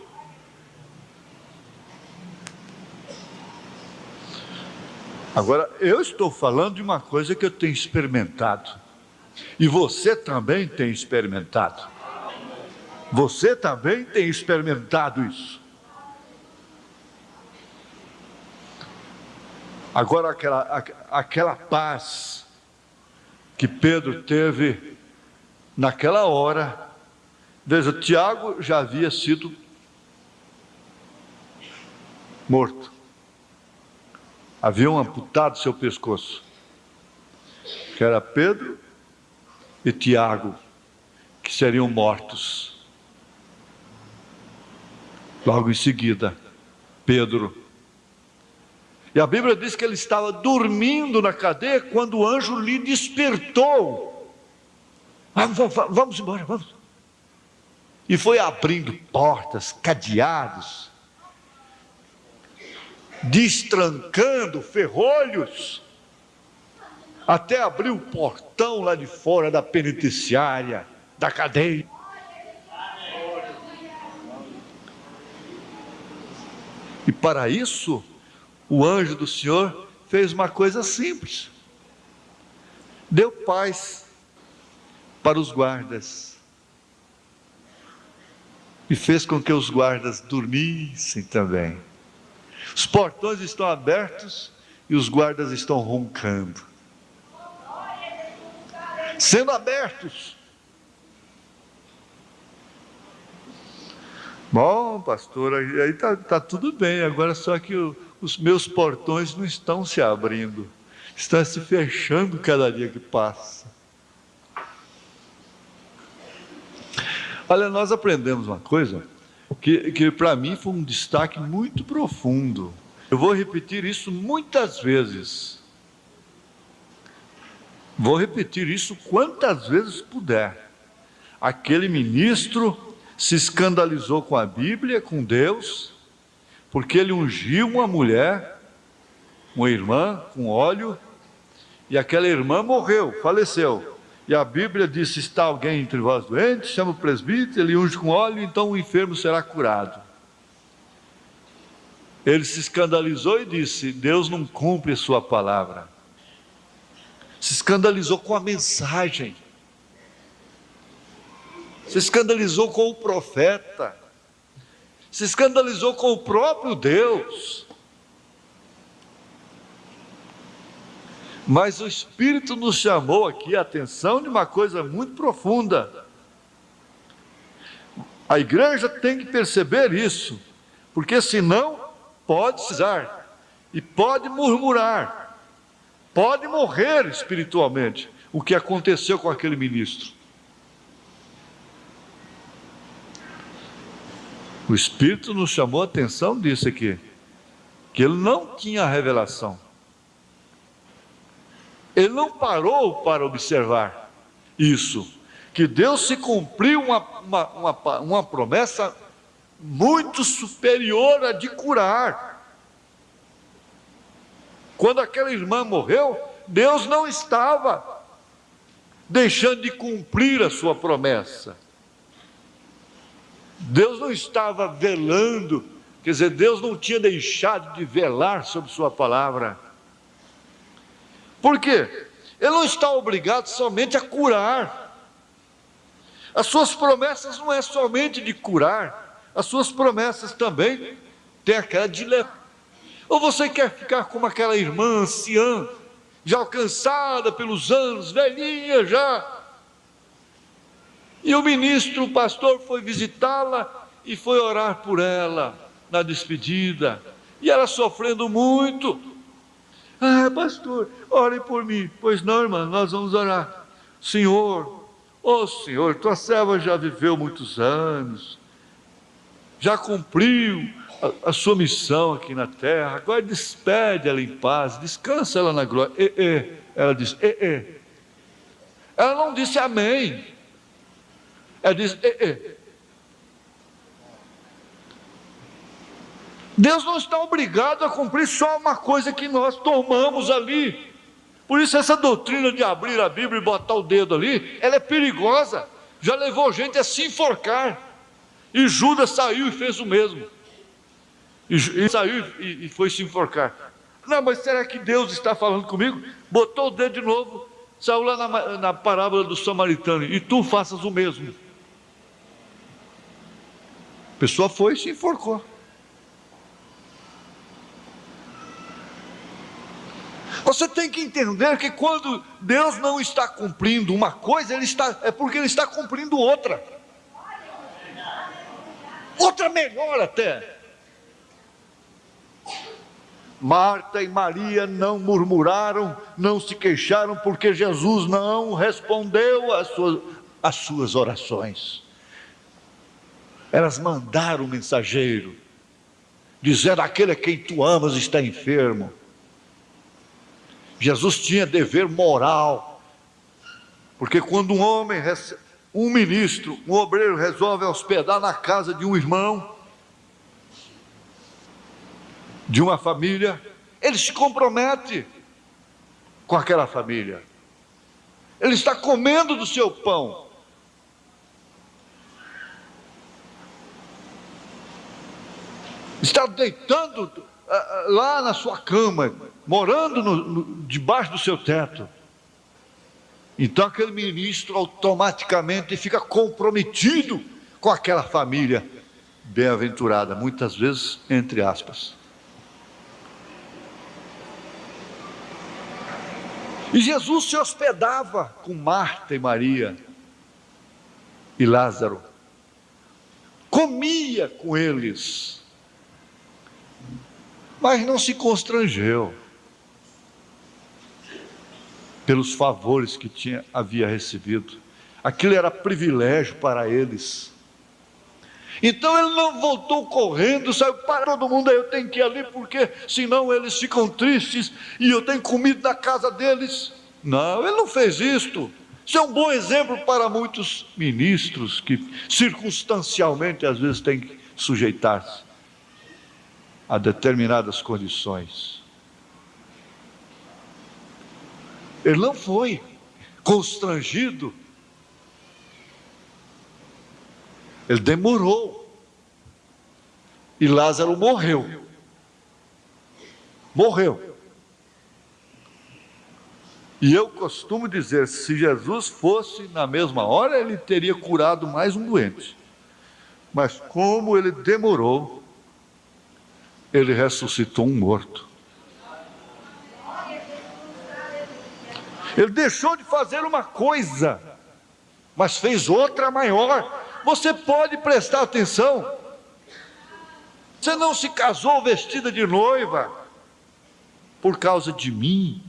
Agora, eu estou falando de uma coisa que eu tenho experimentado, e você também tem experimentado. Você também tem experimentado isso. Agora, aquela paz que Pedro teve naquela hora, veja, Tiago já havia sido morto. Haviam amputado seu pescoço, que era Pedro e Tiago, que seriam mortos. Logo em seguida, Pedro. E a Bíblia diz que ele estava dormindo na cadeia quando o anjo lhe despertou. Vamos embora, vamos. E foi abrindo portas, cadeados, destrancando ferrolhos, até abrir o portão lá de fora da penitenciária, da cadeia. E para isso, o anjo do Senhor fez uma coisa simples: deu paz para os guardas, e fez com que os guardas dormissem também. Os portões estão abertos e os guardas estão roncando, sendo abertos. Bom, pastor, aí tá tudo bem, agora só que os meus portões não estão se abrindo, estão se fechando cada dia que passa. Olha, nós aprendemos uma coisa que para mim foi um destaque muito profundo. Eu vou repetir isso muitas vezes. Vou repetir isso quantas vezes puder. Aquele ministro se escandalizou com a Bíblia, com Deus, porque ele ungiu uma mulher, uma irmã, com óleo, e aquela irmã morreu, faleceu. E a Bíblia diz: se está alguém entre vós doente, chama o presbítero, ele unge com óleo, então o enfermo será curado. Ele se escandalizou e disse: Deus não cumpre a sua palavra. Se escandalizou com a mensagem, se escandalizou com o profeta, se escandalizou com o próprio Deus. Mas o Espírito nos chamou aqui a atenção de uma coisa muito profunda. A igreja tem que perceber isso, porque senão pode precisar, e pode murmurar, pode morrer espiritualmente, o que aconteceu com aquele ministro. O Espírito nos chamou a atenção disso aqui, que ele não tinha revelação. Ele não parou para observar isso, que Deus se cumpriu uma promessa muito superior à de curar. Quando aquela irmã morreu, Deus não estava deixando de cumprir a sua promessa. Deus não estava velando, quer dizer, Deus não tinha deixado de velar sobre sua palavra. Por quê? Ele não está obrigado somente a curar. As suas promessas não é somente de curar, as suas promessas também têm aquela de levar. Ou você quer ficar como aquela irmã anciã, já alcançada pelos anos, velhinha já. E o ministro, o pastor, foi visitá-la e foi orar por ela na despedida. E ela sofrendo muito. Ah, pastor, ore por mim. Pois não, irmã, nós vamos orar. Senhor, Senhor, tua serva já viveu muitos anos, já cumpriu a sua missão aqui na terra, agora despede ela em paz, descansa ela na glória. Ela disse, Ela não disse amém. Ela disse, Deus não está obrigado a cumprir só uma coisa que nós tomamos ali. Por isso essa doutrina de abrir a Bíblia e botar o dedo ali, ela é perigosa. Já levou gente a se enforcar. E Judas saiu e fez o mesmo. E saiu e foi se enforcar. Não, mas será que Deus está falando comigo? Botou o dedo de novo, saiu lá na parábola do samaritano. E tu faças o mesmo. A pessoa foi e se enforcou. Você tem que entender que quando Deus não está cumprindo uma coisa, é porque Ele está cumprindo outra. Outra melhor até. Marta e Maria não murmuraram, não se queixaram, porque Jesus não respondeu às suas orações. Elas mandaram um mensageiro, dizendo, aquele a quem tu amas está enfermo. Jesus tinha dever moral, porque quando um ministro, um obreiro resolve hospedar na casa de um irmão, de uma família, ele se compromete com aquela família, ele está comendo do seu pão, está deitando lá na sua cama, morando debaixo do seu teto. Então aquele ministro automaticamente fica comprometido com aquela família bem-aventurada, muitas vezes entre aspas. E Jesus se hospedava com Marta e Maria e Lázaro, comia com eles, mas não se constrangeu pelos favores que havia recebido. Aquilo era privilégio para eles. Então ele não voltou correndo, saiu para todo mundo, eu tenho que ir ali, porque senão eles ficam tristes, e eu tenho comida na casa deles. Não, ele não fez isto. Isso é um bom exemplo para muitos ministros, que circunstancialmente às vezes têm que sujeitar-se a determinadas condições. Ele não foi constrangido, ele demorou, e Lázaro morreu. E eu costumo dizer, se Jesus fosse na mesma hora, ele teria curado mais um doente, mas como ele demorou, ele ressuscitou um morto. Ele deixou de fazer uma coisa, mas fez outra maior. Você pode prestar atenção. Você não se casou vestida de noiva por causa de mim.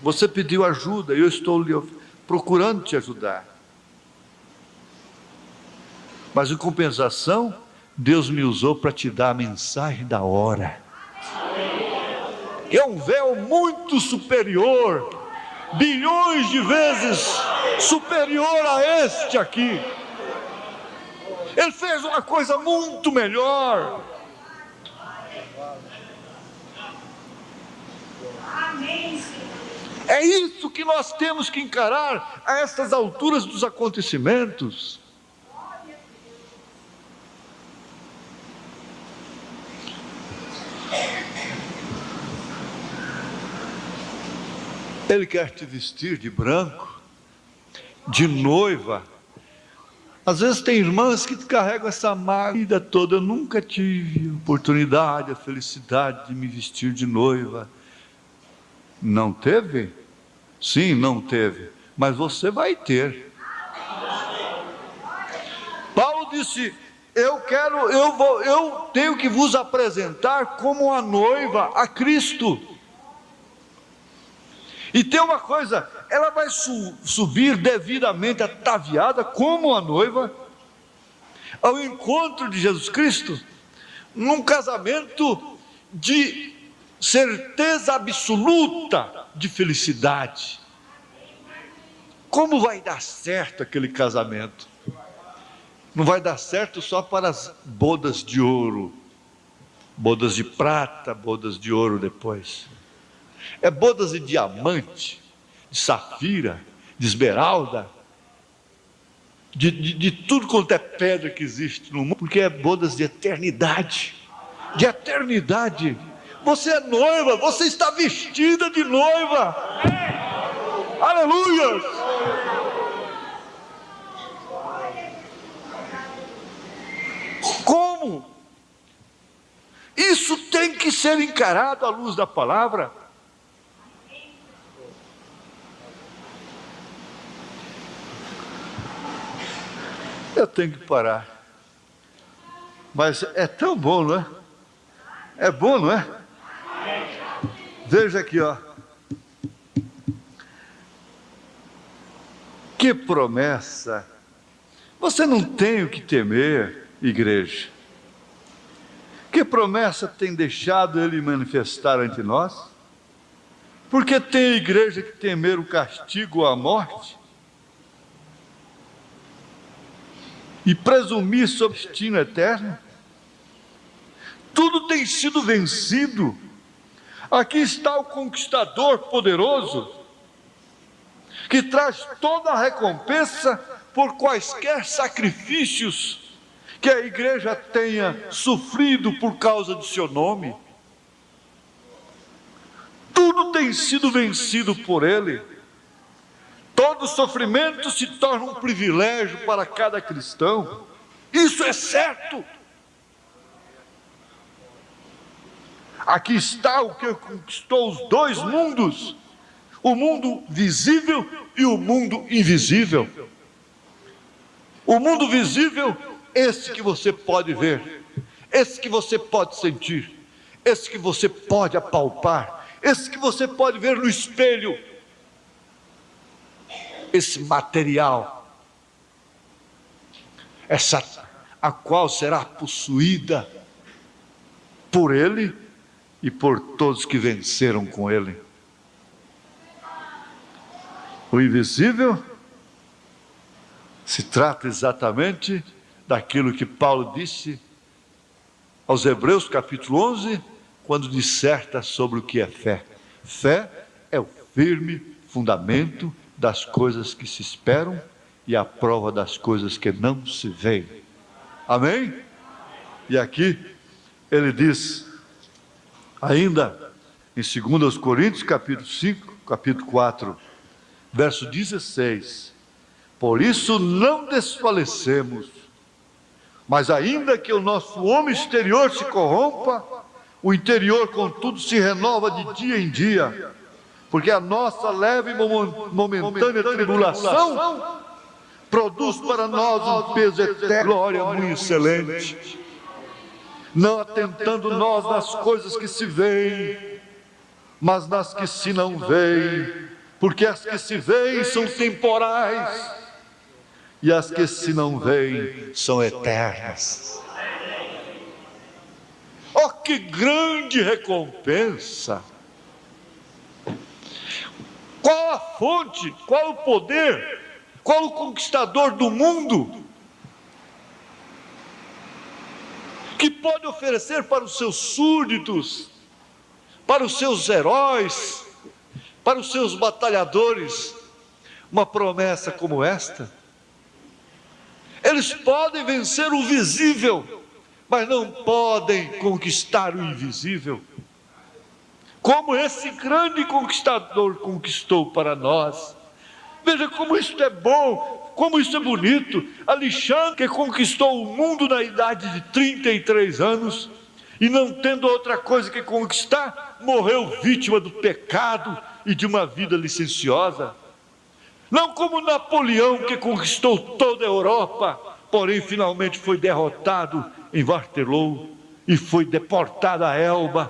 Você pediu ajuda e eu estou procurando te ajudar. Mas em compensação, Deus me usou para te dar a mensagem da hora. É um véu muito superior, bilhões de vezes superior a este aqui. Ele fez uma coisa muito melhor. É isso que nós temos que encarar a estas alturas dos acontecimentos. Ele quer te vestir de branco, de noiva. Às vezes tem irmãs que carregam essa mágoa a vida toda. Eu nunca tive a oportunidade, a felicidade de me vestir de noiva. Não teve? Sim, não teve. Mas você vai ter. Paulo disse: eu tenho que vos apresentar como a noiva a Cristo. E tem uma coisa, ela vai subir devidamente ataviada como a noiva ao encontro de Jesus Cristo, num casamento de certeza absoluta de felicidade. Como vai dar certo aquele casamento? Não vai dar certo só para as bodas de ouro, bodas de prata, bodas de ouro depois. É bodas de diamante, de safira, de esmeralda, de tudo quanto é pedra que existe no mundo, porque é bodas de eternidade, de eternidade. Você é noiva, você está vestida de noiva. Aleluia! Como? Isso tem que ser encarado à luz da palavra. Eu tenho que parar. Mas é tão bom, não é? É bom, não é? Veja aqui, ó. Que promessa! Você não tem o que temer, igreja. Que promessa tem deixado Ele manifestar ante nós? Porque tem a igreja que temer o castigo ou a morte? E presumir sobre o destino eterno? Tudo tem sido vencido. Aqui está o conquistador poderoso, que traz toda a recompensa por quaisquer sacrifícios que a igreja tenha sofrido por causa de seu nome. Tudo tem sido vencido por Ele. Todo sofrimento se torna um privilégio para cada cristão. Isso é certo. Aqui está o que conquistou os dois mundos: o mundo visível e o mundo invisível. O mundo visível, esse que você pode ver, esse que você pode sentir, esse que você pode apalpar, esse que você pode ver no espelho. Esse material, a qual será possuída por Ele e por todos que venceram com Ele. O invisível se trata exatamente daquilo que Paulo disse aos Hebreus capítulo 11, quando disserta sobre o que é fé. Fé é o firme fundamento das coisas que se esperam e a prova das coisas que não se veem. Amém? E aqui ele diz, ainda em 2 Coríntios capítulo 5, capítulo 4, verso 16: por isso não desfalecemos, mas ainda que o nosso homem exterior se corrompa, o interior contudo se renova de dia em dia, porque a nossa leve e momentânea tribulação produz para nós um peso eterno, glória muito excelente. não atentando nós nas coisas que se veem, mas nas que se não veem, porque as que se veem são temporais, e as que se não veem são eternas. Oh, que grande recompensa! Qual a fonte, qual o poder, qual o conquistador do mundo que pode oferecer para os seus súditos, para os seus heróis, para os seus batalhadores, uma promessa como esta? Eles podem vencer o visível, mas não podem conquistar o invisível, como esse grande conquistador conquistou para nós. Veja como isso é bom, como isso é bonito. Alexandre, que conquistou o mundo na idade de 33 anos, e não tendo outra coisa que conquistar, morreu vítima do pecado e de uma vida licenciosa. Não como Napoleão, que conquistou toda a Europa, porém finalmente foi derrotado em Waterloo e foi deportado a Elba,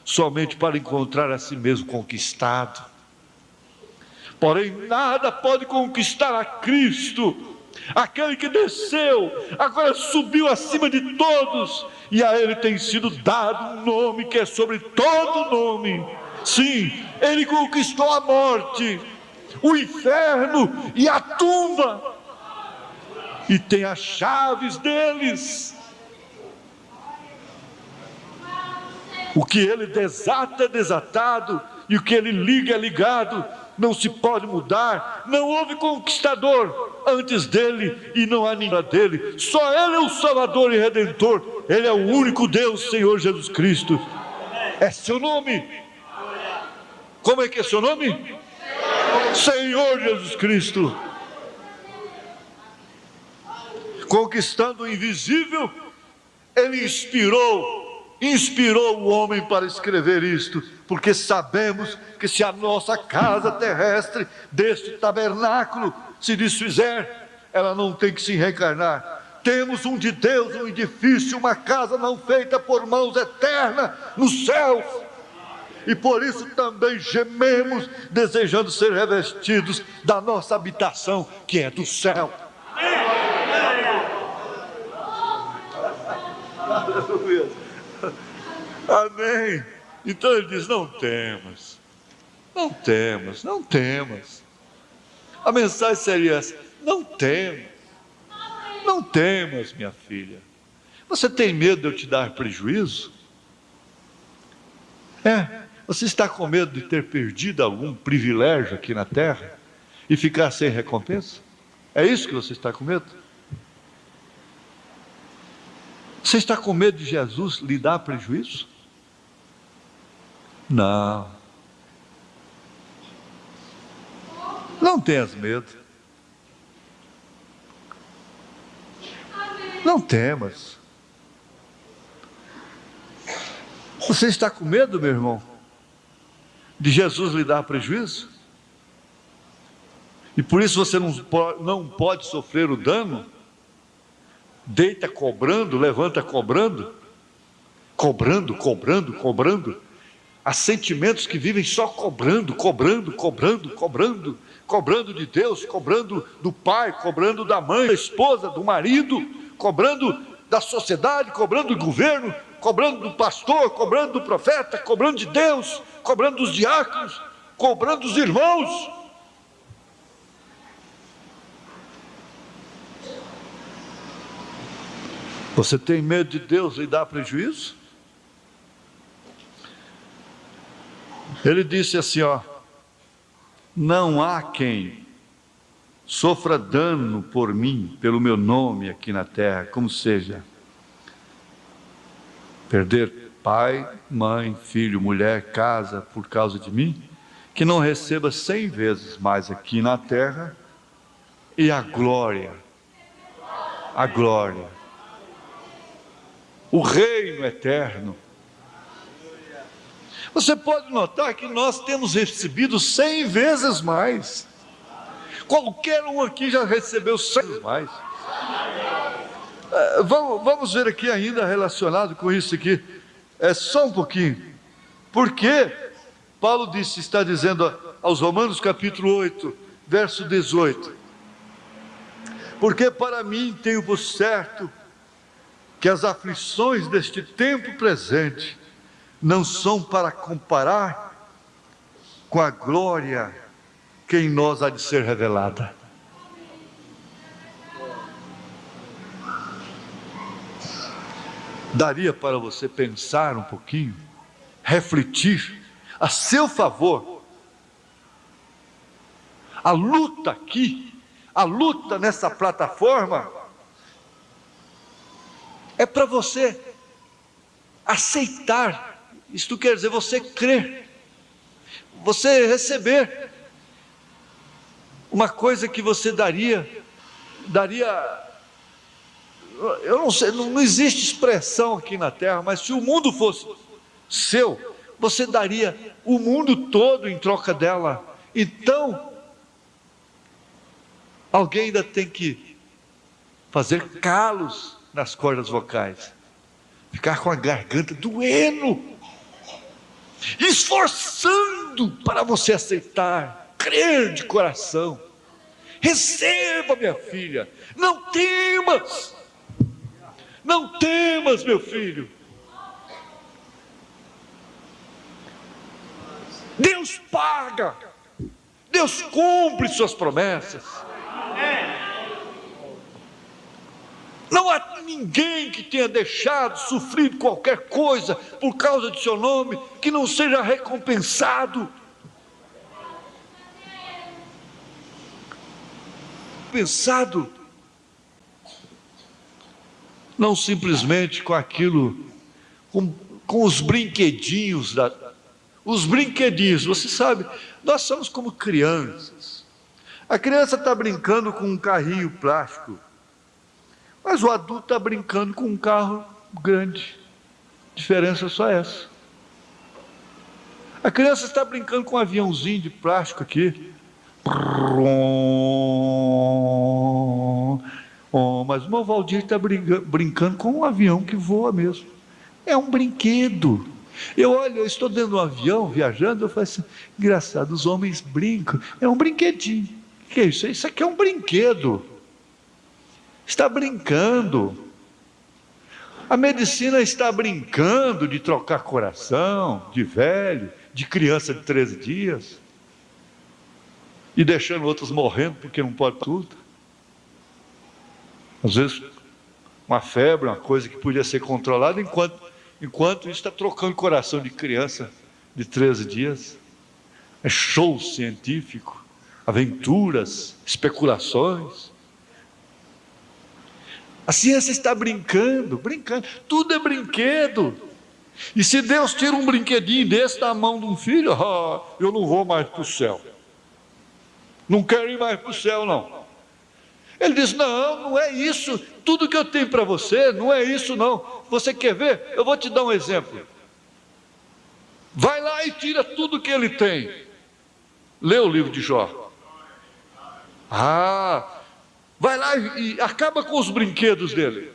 somente para encontrar a si mesmo conquistado. Porém nada pode conquistar a Cristo, aquele que desceu, agora subiu acima de todos, e a Ele tem sido dado um nome que é sobre todo nome. Sim, Ele conquistou a morte, o inferno e a tumba, e tem as chaves deles. O que Ele desata é desatado, e o que Ele liga é ligado. Não se pode mudar. Não houve conquistador antes dele, e não há ninguém dele. Só Ele é o Salvador e Redentor. Ele é o único Deus, Senhor Jesus Cristo. É seu nome. Como é que é seu nome? Senhor Jesus Cristo. Conquistando o invisível, Ele inspirou o homem para escrever isto, porque sabemos que se a nossa casa terrestre deste tabernáculo se desfizer, ela não tem que se reencarnar. Temos um de Deus, um edifício, uma casa não feita por mãos, eterna nos céus, e por isso também gememos, desejando ser revestidos da nossa habitação, que é do céu. Aleluia. Amém. Então ele diz: não temas, não temas, não temas. A mensagem seria essa: não temas, não temas, minha filha. Você tem medo de eu te dar prejuízo? Você está com medo de ter perdido algum privilégio aqui na terra e ficar sem recompensa? É isso que você está com medo? Você está com medo de Jesus lhe dar prejuízo? Não. Não tenhas medo. Não temas. Você está com medo, meu irmão, de Jesus lhe dar prejuízo? E por isso você não pode sofrer o dano? Deita cobrando, levanta cobrando, cobrando. Há sentimentos que vivem só cobrando de Deus, cobrando do pai, cobrando da mãe, da esposa, do marido, cobrando da sociedade, cobrando do governo, cobrando do pastor, cobrando do profeta, cobrando de Deus, cobrando dos diáconos, cobrando dos irmãos. Você tem medo de Deus lhe dar prejuízo? Ele disse assim, não há quem sofra dano por mim, pelo meu nome aqui na terra, como seja perder pai, mãe, filho, mulher, casa por causa de mim, que não receba 100 vezes mais aqui na terra, e a glória, o reino eterno. Você pode notar que nós temos recebido 100 vezes mais. Qualquer um aqui já recebeu 100 vezes mais. Vamos ver aqui ainda relacionado com isso aqui, só um pouquinho. Por que Paulo está dizendo aos Romanos capítulo 8, verso 18: porque para mim tenho por certo que as aflições deste tempo presente não são para comparar com a glória que em nós há de ser revelada. Daria para você pensar um pouquinho, refletir a seu favor. A luta aqui, a luta nessa plataforma, é para você aceitar. Isto quer dizer, você crer, você receber uma coisa que você daria, eu não sei, não existe expressão aqui na terra, mas se o mundo fosse seu, você daria o mundo todo em troca dela. Então, alguém ainda tem que fazer calos nas cordas vocais, ficar com a garganta doendo, esforçando para você aceitar, crer de coração. Receba, minha filha, não temas, não temas, meu filho. Deus paga, Deus cumpre suas promessas. Não há ninguém que tenha deixado, sofrido qualquer coisa por causa de seu nome, que não seja recompensado. Pensado, não simplesmente com aquilo, com os brinquedinhos, os brinquedinhos, você sabe, nós somos como crianças. A criança está brincando com um carrinho plástico, mas o adulto está brincando com um carro grande. A diferença é só essa. A criança está brincando com um aviãozinho de plástico aqui, mas o meu Valdir está brincando com um avião que voa mesmo. É um brinquedo. Eu estou dentro de um avião, viajando, eu falo assim, engraçado, os homens brincam, é um brinquedinho. O que é isso? Isso aqui é um brinquedo. Está brincando. A medicina está brincando de trocar coração, de velho, de criança de 13 dias, e deixando outros morrendo porque não pode tudo. Às vezes, uma febre, uma coisa que podia ser controlada, enquanto isso está trocando coração de criança de 13 dias. É show científico, aventuras, especulações. A ciência está brincando, tudo é brinquedo. E se Deus tira um brinquedinho desse da mão de um filho, eu não vou mais para o céu. Não quero ir mais para o céu, não. Ele diz, não é isso, tudo que eu tenho para você, não é isso não. Você quer ver? Eu vou te dar um exemplo. Vai lá e tira tudo que ele tem. Lê o livro de Jó. Vai lá e acaba com os brinquedos dele.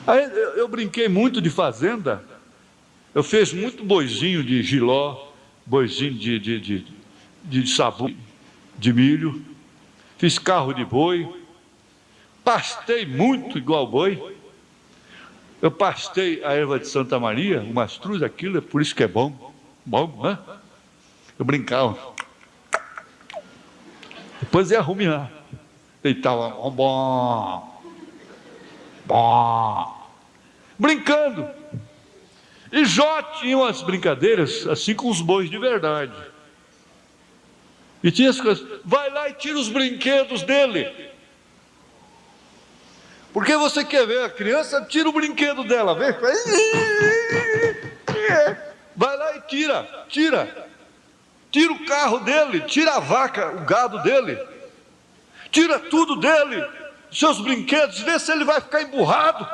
Aí eu brinquei muito de fazenda. Eu fiz muito boizinho de jiló, boizinho de sabu, de milho. Fiz carro de boi. Pastei muito igual boi. Eu pastei a erva de Santa Maria, o mastruz, aquilo, é por isso que é bom, né? Eu brincava. Depois ia ruminar. Deitava, bom, brincando. E Jó tinha umas brincadeiras assim com os bois de verdade. E tinha as coisas, vai lá e tira os brinquedos dele. Porque você quer ver a criança, tira o brinquedo dela, vê? Vai lá e tira o carro dele, tira a vaca, o gado dele, tira tudo dele, seus brinquedos, vê se ele vai ficar emburrado.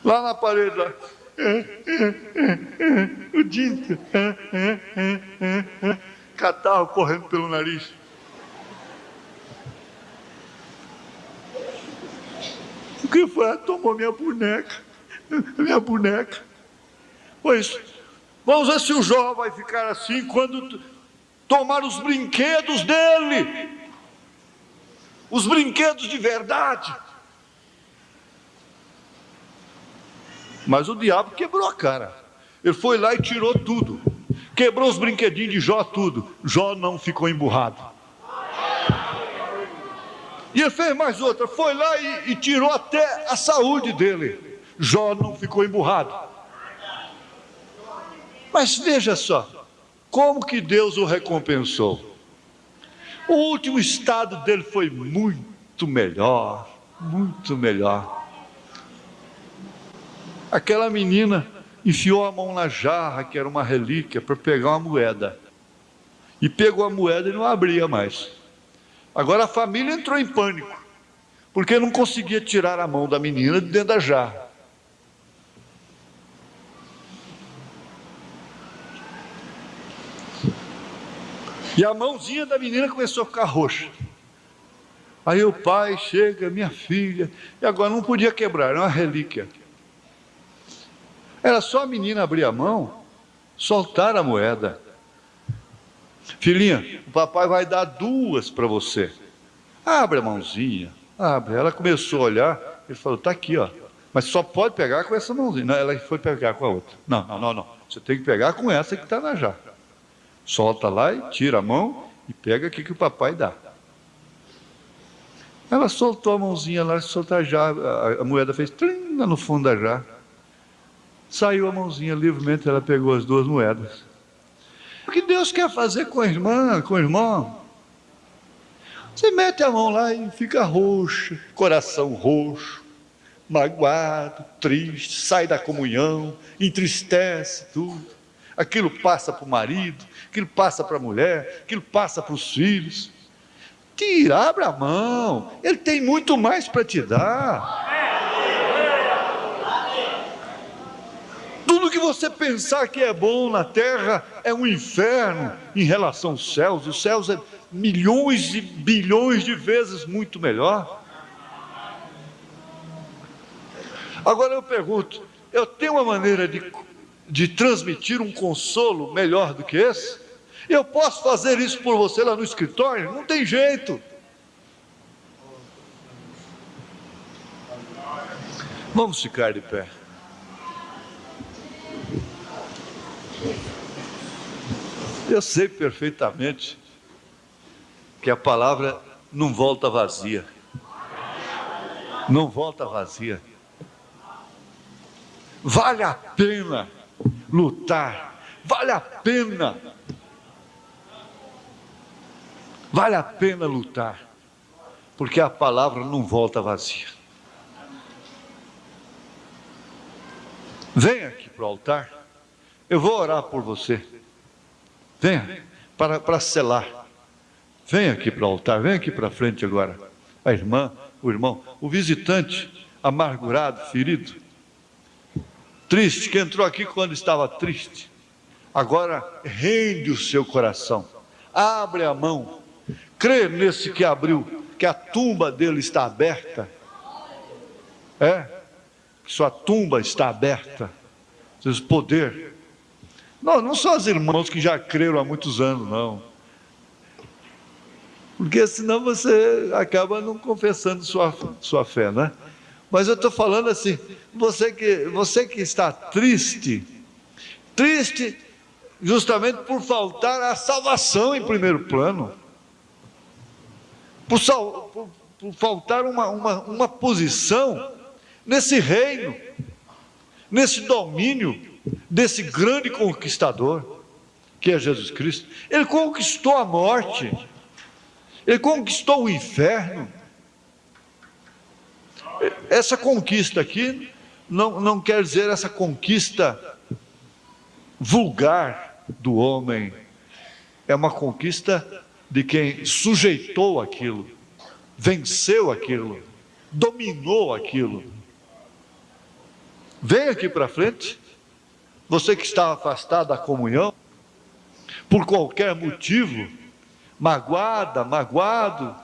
Lá na parede, lá. O dinto, catarro correndo pelo nariz. que foi? Ela tomou minha boneca. Minha boneca. Pois, vamos ver se o Jó vai ficar assim quando tomar os brinquedos dele. Os brinquedos de verdade. Mas o diabo quebrou a cara. Ele foi lá e tirou tudo. Quebrou os brinquedinhos de Jó, tudo. Jó não ficou emburrado. E ele fez mais outra. Foi lá e tirou até a saúde dele. Jó não ficou emburrado. Mas veja só, como que Deus o recompensou. O último estado dele foi muito melhor. Muito melhor. Aquela menina enfiou a mão na jarra, que era uma relíquia, para pegar uma moeda. E pegou a moeda e não abria mais. Agora a família entrou em pânico, porque não conseguia tirar a mão da menina de dentro da jarra. E a mãozinha da menina começou a ficar roxa. Aí o pai chega, minha filha, e agora não podia quebrar, era uma relíquia. Era só a menina abrir a mão, soltar a moeda. Filhinha, o papai vai dar 2 para você. Abre a mãozinha, abre. Ela começou a olhar, ele falou, está aqui, ó. Mas só pode pegar com essa mãozinha. Não, ela foi pegar com a outra. Não. Você tem que pegar com essa que está na jarra. Solta lá e tira a mão e pega aqui que o papai dá. Ela soltou a mãozinha lá, soltou a jarra, a moeda fez trim lá no fundo da jarra. Saiu a mãozinha livremente, ela pegou as 2 moedas. O que Deus quer fazer com a irmã, com o irmão? Você mete a mão lá e fica roxo, coração roxo, magoado, triste, sai da comunhão, entristece tudo. Aquilo passa para o marido, aquilo passa para a mulher, aquilo passa para os filhos. Tira, abre a mão, Ele tem muito mais para te dar. Tudo que você pensar que é bom na terra é um inferno em relação aos céus. Os céus é milhões e bilhões de vezes muito melhor. Agora eu pergunto, eu tenho uma maneira de transmitir um consolo melhor do que esse? Eu posso fazer isso por você lá no escritório? Não tem jeito. Vamos ficar de pé. Eu sei perfeitamente que a palavra não volta vazia. Não volta vazia. Vale a pena lutar. Vale a pena. Vale a pena lutar. Porque a palavra não volta vazia. Venha aqui para o altar. Eu vou orar por você. Venha para selar. Venha aqui para o altar. Venha aqui para frente agora. A irmã, o irmão, o visitante amargurado, ferido, triste, que entrou aqui quando estava triste. Agora rende o seu coração. Abre a mão. Crê nesse que abriu, que a tumba dele está aberta. Que sua tumba está aberta. Diz poder. Não são os irmãos que já creram há muitos anos, não. Porque senão você acaba não confessando sua fé, né? Mas eu estou falando assim, você que está triste justamente por faltar a salvação em primeiro plano, por faltar uma posição nesse reino, nesse domínio, desse grande conquistador, que é Jesus Cristo. Ele conquistou a morte, Ele conquistou o inferno. Essa conquista aqui não quer dizer essa conquista vulgar do homem, é uma conquista de quem sujeitou aquilo, venceu aquilo, dominou aquilo. Vem aqui para frente. Você que está afastado da comunhão, por qualquer motivo, magoado,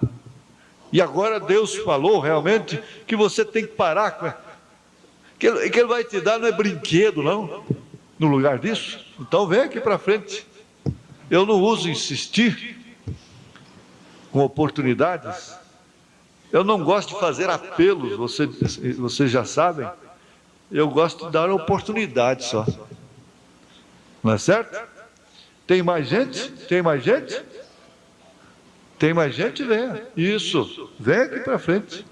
E agora Deus falou realmente que você tem que parar com que Ele vai te dar não é brinquedo, não, no lugar disso. Então vem aqui para frente. Eu não uso insistir com oportunidades. Eu não gosto de fazer apelos, vocês já sabem. Eu gosto de dar oportunidade só. Não é certo? Tem mais gente? Tem mais gente? Tem mais gente? Venha. Isso. Vem aqui para frente.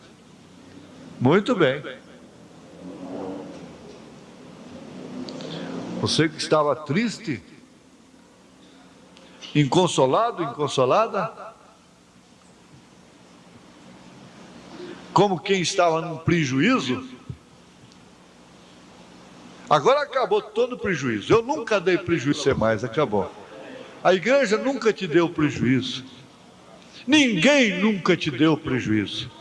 Muito bem. Você que estava triste, inconsolado, inconsolada, como quem estava num prejuízo, agora acabou todo o prejuízo. Eu nunca dei prejuízo a você mais, acabou. A igreja nunca te deu prejuízo. Ninguém nunca te deu prejuízo.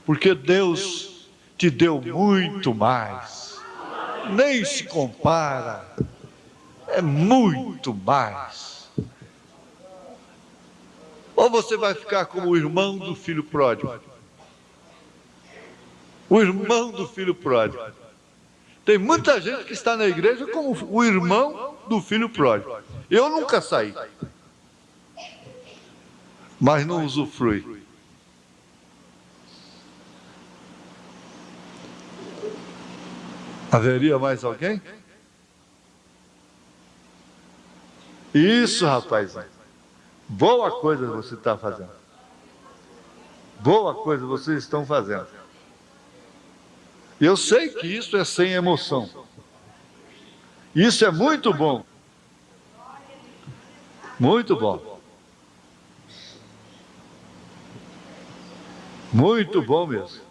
Porque Deus te deu muito mais. Nem se compara. É muito mais. Ou você vai ficar como o irmão do filho pródigo. O irmão do filho pródigo. Tem muita gente que está na igreja como o irmão do filho pródigo. Eu nunca saí. Mas não usufrui. Haveria mais alguém? Isso, rapaz. Boa coisa você está fazendo. Boa coisa vocês estão fazendo. Eu sei que isso é sem emoção. Isso é muito bom. Muito bom. Muito bom mesmo.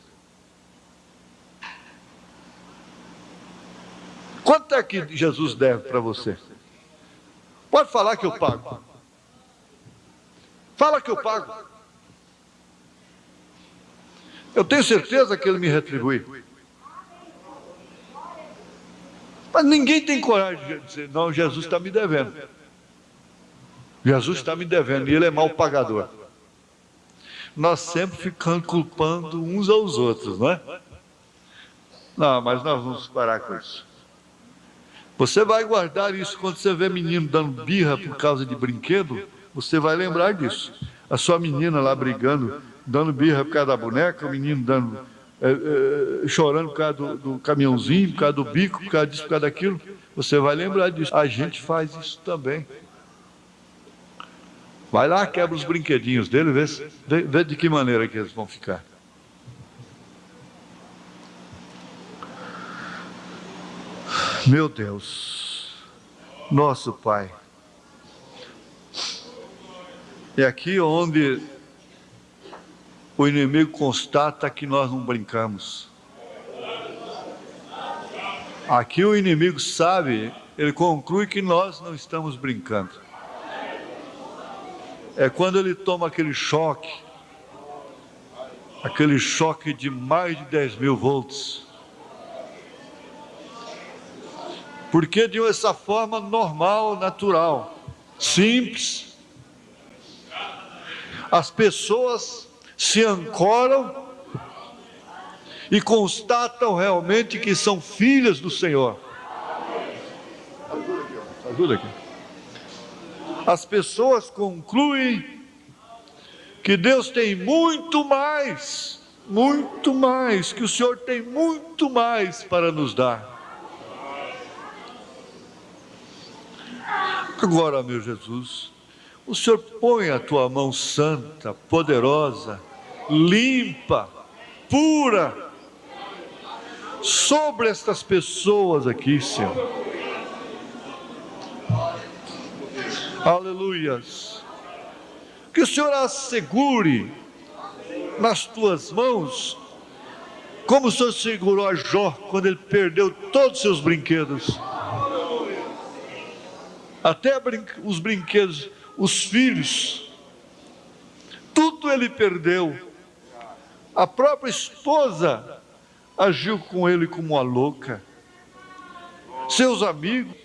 Quanto é que Jesus deve para você? Pode falar que eu pago. Fala que eu pago. Eu tenho certeza que Ele me retribui. Mas ninguém tem coragem de dizer, não, Jesus está me devendo. Jesus está me devendo e Ele é mal pagador. Nós sempre ficamos culpando uns aos outros, não é? Não, mas nós vamos parar com isso. Você vai guardar isso quando você vê menino dando birra por causa de brinquedo, você vai lembrar disso. A sua menina lá brigando, dando birra por causa da boneca, o menino dando, chorando por causa do caminhãozinho, por causa do bico, por causa disso, por causa daquilo. Você vai lembrar disso. A gente faz isso também. Vai lá, quebra os brinquedinhos dele, vê de que maneira que eles vão ficar. Meu Deus, nosso Pai. É aqui onde o inimigo constata que nós não brincamos. Aqui o inimigo sabe, ele conclui que nós não estamos brincando. É quando ele toma aquele choque de mais de 10.000 volts. Porque de essa forma normal, natural, simples, as pessoas se ancoram e constatam realmente que são filhas do Senhor. Ajuda aqui. As pessoas concluem que Deus tem muito mais, que o Senhor tem muito mais para nos dar. Agora, meu Jesus, o Senhor põe a tua mão santa, poderosa, limpa, pura, sobre estas pessoas aqui, Senhor. Aleluias. Que o Senhor as segure nas tuas mãos, como o Senhor segurou a Jó quando ele perdeu todos os seus brinquedos. Até os brinquedos, os filhos, tudo ele perdeu. A própria esposa agiu com ele como uma louca. Seus amigos.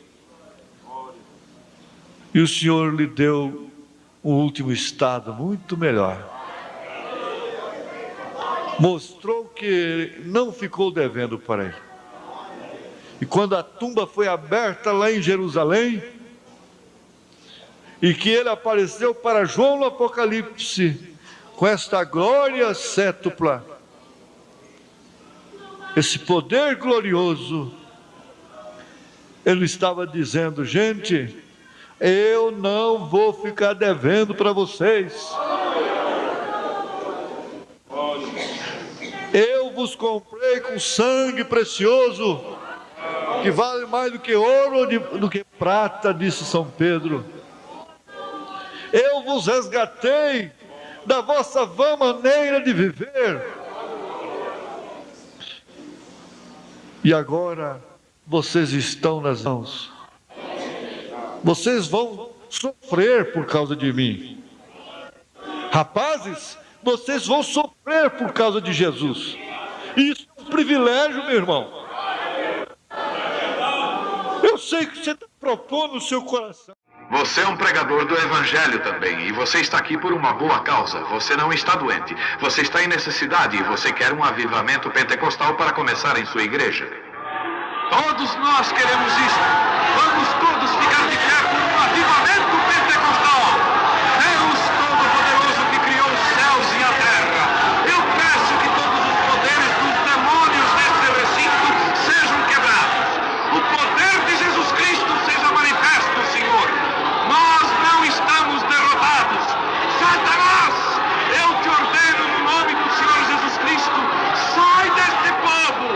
E o Senhor lhe deu um último estado muito melhor. mostrou que não ficou devendo para ele. E quando a tumba foi aberta lá em Jerusalém, e que ele apareceu para João no Apocalipse, com esta glória cétupla, esse poder glorioso, ele estava dizendo: gente, eu não vou ficar devendo para vocês. Eu vos comprei com sangue precioso, que vale mais do que ouro, do que prata, disse São Pedro. Eu vos resgatei da vossa vã maneira de viver. E agora vocês estão nas mãos. Vocês vão sofrer por causa de mim. Rapazes, vocês vão sofrer por causa de Jesus. Isso é um privilégio, meu irmão. Eu sei que você está propondo no seu coração. Você é um pregador do Evangelho também, e você está aqui por uma boa causa. Você não está doente, você está em necessidade e você quer um avivamento pentecostal para começar em sua igreja. Todos nós queremos isso. Vamos todos ficar de pé por um avivamento pentecostal. Deus Todo-Poderoso que criou os céus e a terra, eu peço que todos os poderes dos demônios nesse recinto sejam quebrados. O poder de Jesus Cristo seja manifesto, Senhor. Nós não estamos derrotados. Satanás, eu te ordeno no nome do Senhor Jesus Cristo, sai deste povo.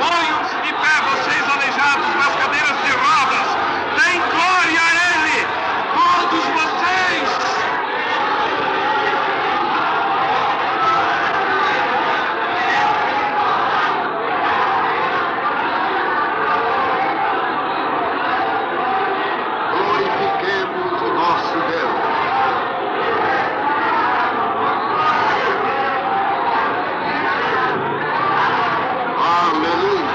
Ponham-se de pé, vocês aleijados nas cadeiras de rodas. Deem glória a Ele, todos vocês. Glorifiquemos o nosso Deus. Aleluia.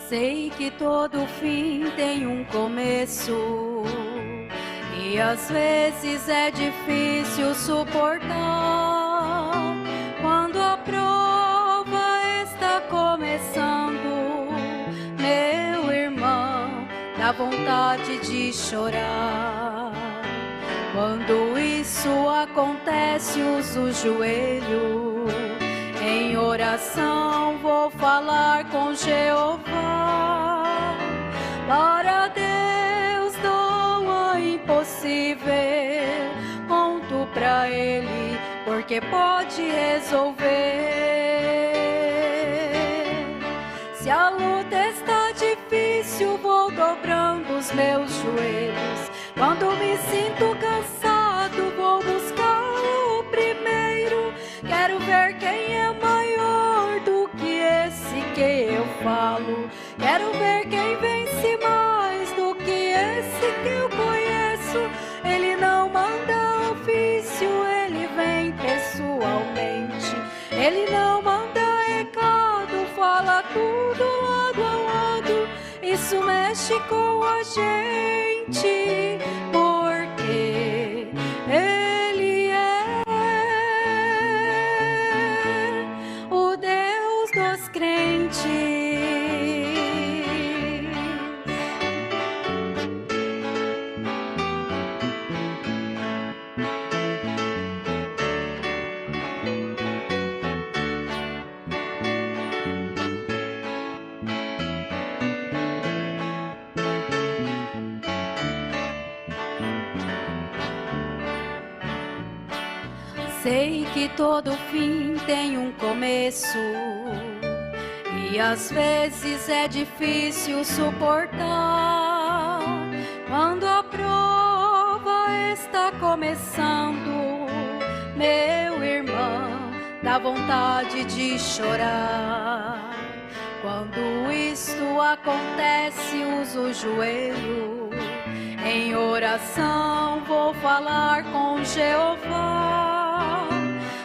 Sei que todo fim tem um começo, e às vezes é difícil suportar. Quando a prova está começando, meu irmão, dá vontade de chorar. Quando isso acontece, uso o joelho. Em oração vou falar com Jeová. Para Deus não é impossível. Conto pra Ele, porque pode resolver. Se a luta está difícil, vou dobrando os meus joelhos. Quando me sinto cansado, vou buscar o primeiro. Quero ver quem é maior do que esse que eu falo. Quero ver quem vence mais do que esse que eu conheço. Ele não manda ofício, ele vem pessoalmente. Ele não manda recado, fala tudo lado a lado. Isso mexe com a gente, porque Ele é o Deus dos crentes. Sei que todo fim tem um começo, e às vezes é difícil suportar. começando, meu irmão, dá vontade de chorar. Quando isto acontece, uso o joelho, em oração vou falar com Jeová.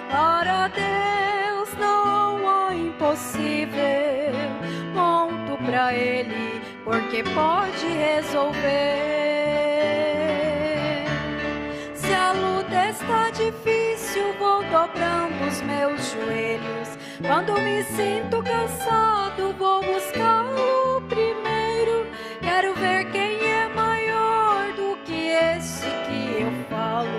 Para Deus não há impossível, conto pra Ele, porque pode resolver. Se a luta está difícil, vou dobrando os meus joelhos. Quando me sinto cansado, vou buscá-lo primeiro. Quero ver quem é maior do que esse que eu falo.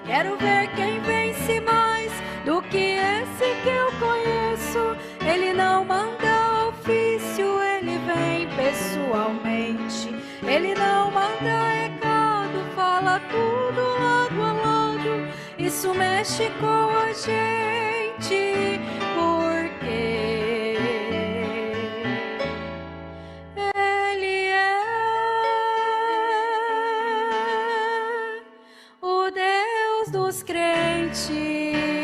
Quero ver quem vence mais do que esse que eu conheço. Ele não manda ofício, ele vem pessoalmente. Ele não manda recado, fala tudo lado a lado. Isso mexe com a gente, porque Ele é o Deus dos crentes.